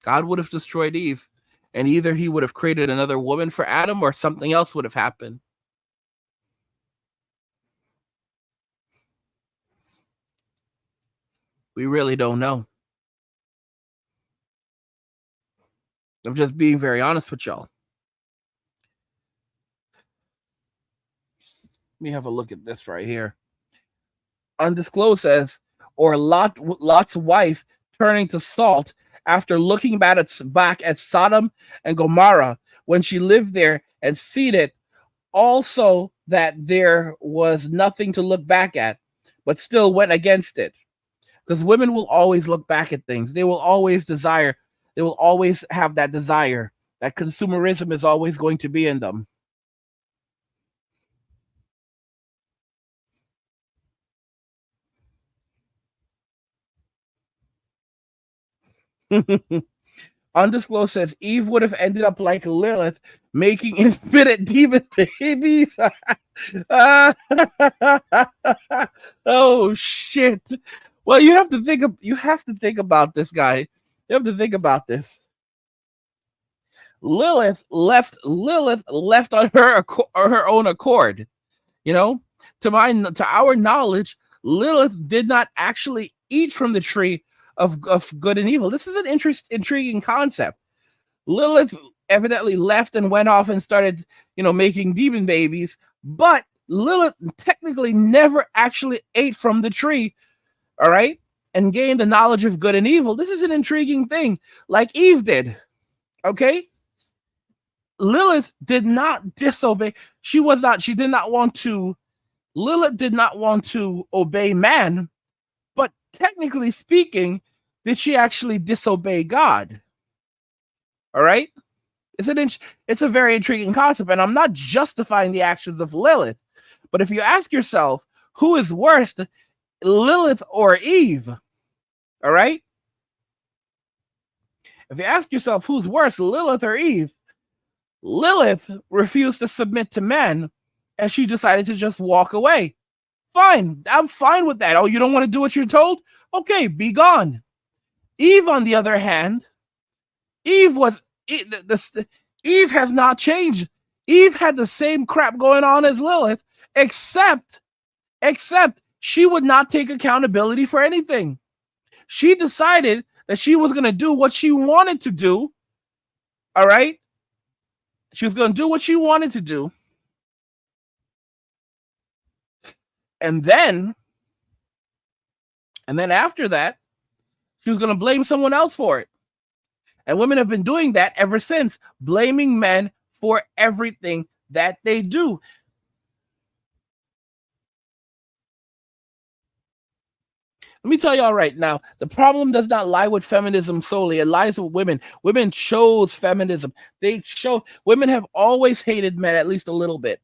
God would have destroyed Eve, and either he would have created another woman for Adam or something else would have happened. We really don't know. I'm just being very honest with y'all. Let me have a look at this right here. Undisclosed says, or Lot's wife turning to salt after looking back at Sodom and Gomorrah when she lived there and seen it, also that there was nothing to look back at, but still went against it. Because women will always look back at things. They will always desire. They will always have that desire. That consumerism is always going to be in them. Undisclosed says Eve would have ended up like Lilith, making infinite demon babies. Oh shit! Well, you have to think about this, guy. You have to think about this. Lilith left on her own accord. To our knowledge, Lilith did not actually eat from the tree of good and evil. This is an intriguing concept. Lilith evidently left and went off and started, making demon babies, but Lilith technically never actually ate from the tree, all right, and gained the knowledge of good and evil. This is an intriguing thing, like Eve did, okay? Lilith did not disobey. She did not want to Lilith did not want to obey man, but technically speaking, did she actually disobey God? All right? It's a very intriguing concept, and I'm not justifying the actions of Lilith. But if you ask yourself, who is worse, Lilith or Eve? All right? If you ask yourself who's worse, Lilith or Eve, Lilith refused to submit to men, and she decided to just walk away. Fine, I'm fine with that. Oh, you don't want to do what you're told? Okay, be gone. Eve, on the other hand, Eve has not changed. Eve had the same crap going on as Lilith, except she would not take accountability for anything. She decided that she was going to do what she wanted to do. All right? She was going to do what she wanted to do. And then after that, she was going to blame someone else for it. And women have been doing that ever since, blaming men for everything that they do. Let me tell y'all right now, the problem does not lie with feminism solely. It lies with women. Women chose feminism. Women have always hated men at least a little bit.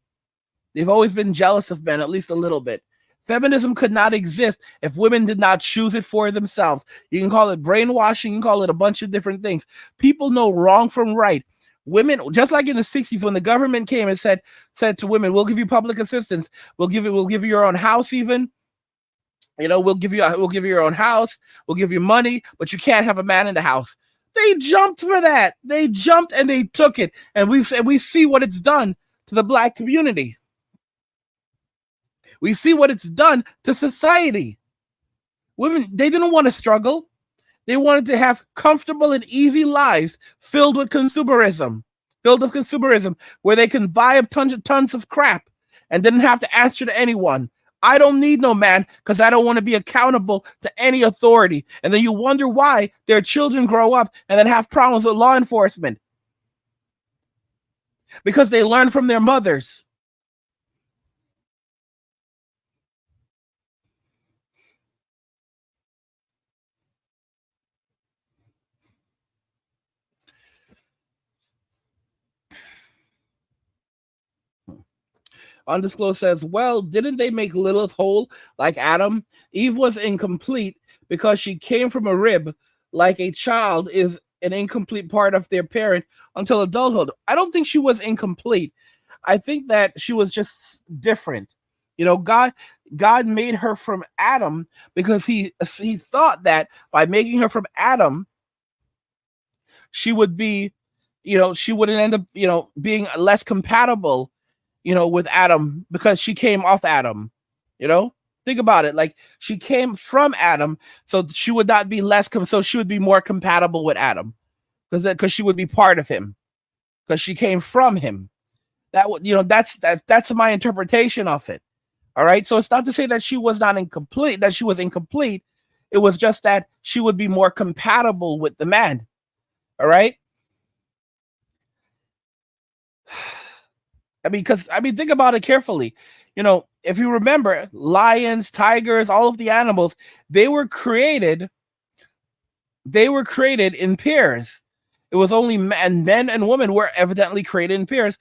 They've always been jealous of men at least a little bit. Feminism could not exist if women did not choose it for themselves. You can call it brainwashing, you can call it a bunch of different things. People know wrong from right. Women, just like in the 60s when the government came and said to women, we'll give you public assistance, we'll give you your own house even. We'll give you your own house, we'll give you money, but you can't have a man in the house. They jumped for that. They jumped and they took it. And we see what it's done to the Black community. We see what it's done to society. Women, they didn't want to struggle. They wanted to have comfortable and easy lives filled with consumerism, where they can buy up tons of crap and didn't have to answer to anyone. I don't need no man because I don't want to be accountable to any authority. And then you wonder why their children grow up and then have problems with law enforcement. Because they learn from their mothers. Undisclosed says, well, didn't they make Lilith whole like Adam? Eve was incomplete because she came from a rib, like a child is an incomplete part of their parent until adulthood. I don't think she was incomplete. I think that she was just different. God made her from Adam because he thought that by making her from Adam, she would be, she wouldn't end up, being less compatible with Adam because she came off Adam. Think about it. Like she came from Adam, so she would not be so she would be more compatible with Adam because she would be part of him because she came from him. That would, that's my interpretation of it. All right. So it's not to say that she was not incomplete, that she was incomplete. It was just that she would be more compatible with the man. All right. Think about it carefully. If you remember, lions, tigers, all of the animals, they were created in pairs. It was only men and women were evidently created in pairs.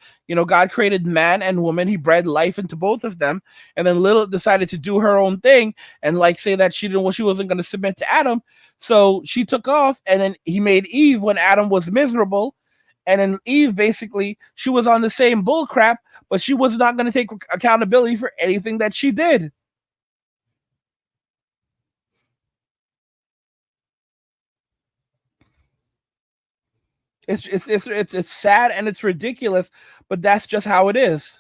God created man and woman. He bred life into both of them. And then Lilith decided to do her own thing and say that she wasn't going to submit to Adam. So she took off, and then he made Eve when Adam was miserable. And then Eve, basically, she was on the same bull crap, but she was not going to take accountability for anything that she did. It's sad and it's ridiculous, but that's just how it is.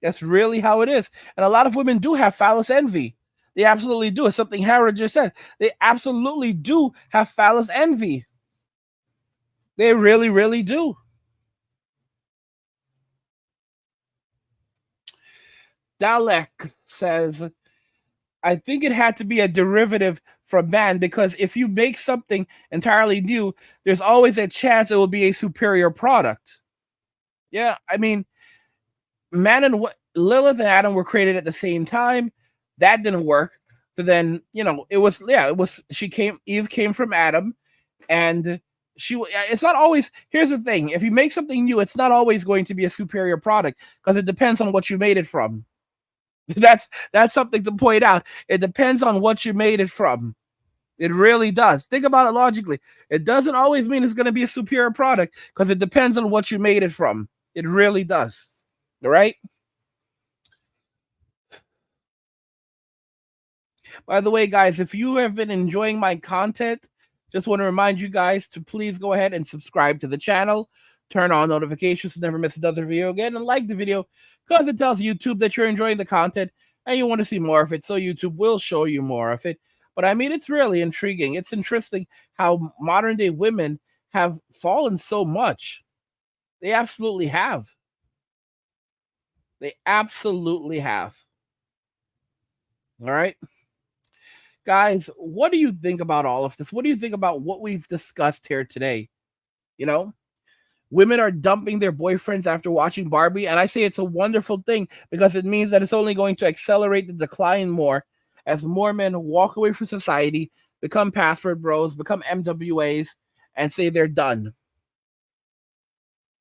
That's really how it is. And a lot of women do have phallus envy. They absolutely do. It's something Howard just said. They absolutely do have phallus envy. They really, really do. Dalek says, I think it had to be a derivative from man because if you make something entirely new, there's always a chance it will be a superior product. Yeah, man and Lilith and Adam were created at the same time. That didn't work. So then, Eve came from Adam, and it's not always, here's the thing, if you make something new, it's not always going to be a superior product, because it depends on what you made it from. That's something to point out. It depends on what you made it from. It really does. Think about it logically. It doesn't always mean it's going to be a superior product, because it depends on what you made it from. It really does. All right? By the way, guys, if you have been enjoying my content, just want to remind you guys to please go ahead and subscribe to the channel, turn on notifications to never miss another video again, and like the video, because it tells YouTube that you're enjoying the content and you want to see more of it, so YouTube will show you more of it. But I mean, it's really intriguing. It's interesting how modern day women have fallen so much. They absolutely have. They absolutely have. All right. Guys, what do you think about all of this? What do you think about what we've discussed here today? Women are dumping their boyfriends after watching Barbie, and I say it's a wonderful thing, because it means that it's only going to accelerate the decline more as more men walk away from society, become password bros, become MWAs, and say they're done.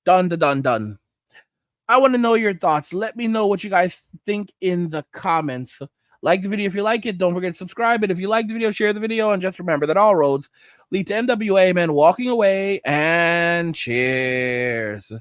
Done. I want to know your thoughts. Let me know what you guys think in the comments. Like the video if you like it. Don't forget to subscribe. And if you like the video, share the video. And just remember that all roads lead to NWA men walking away. And cheers.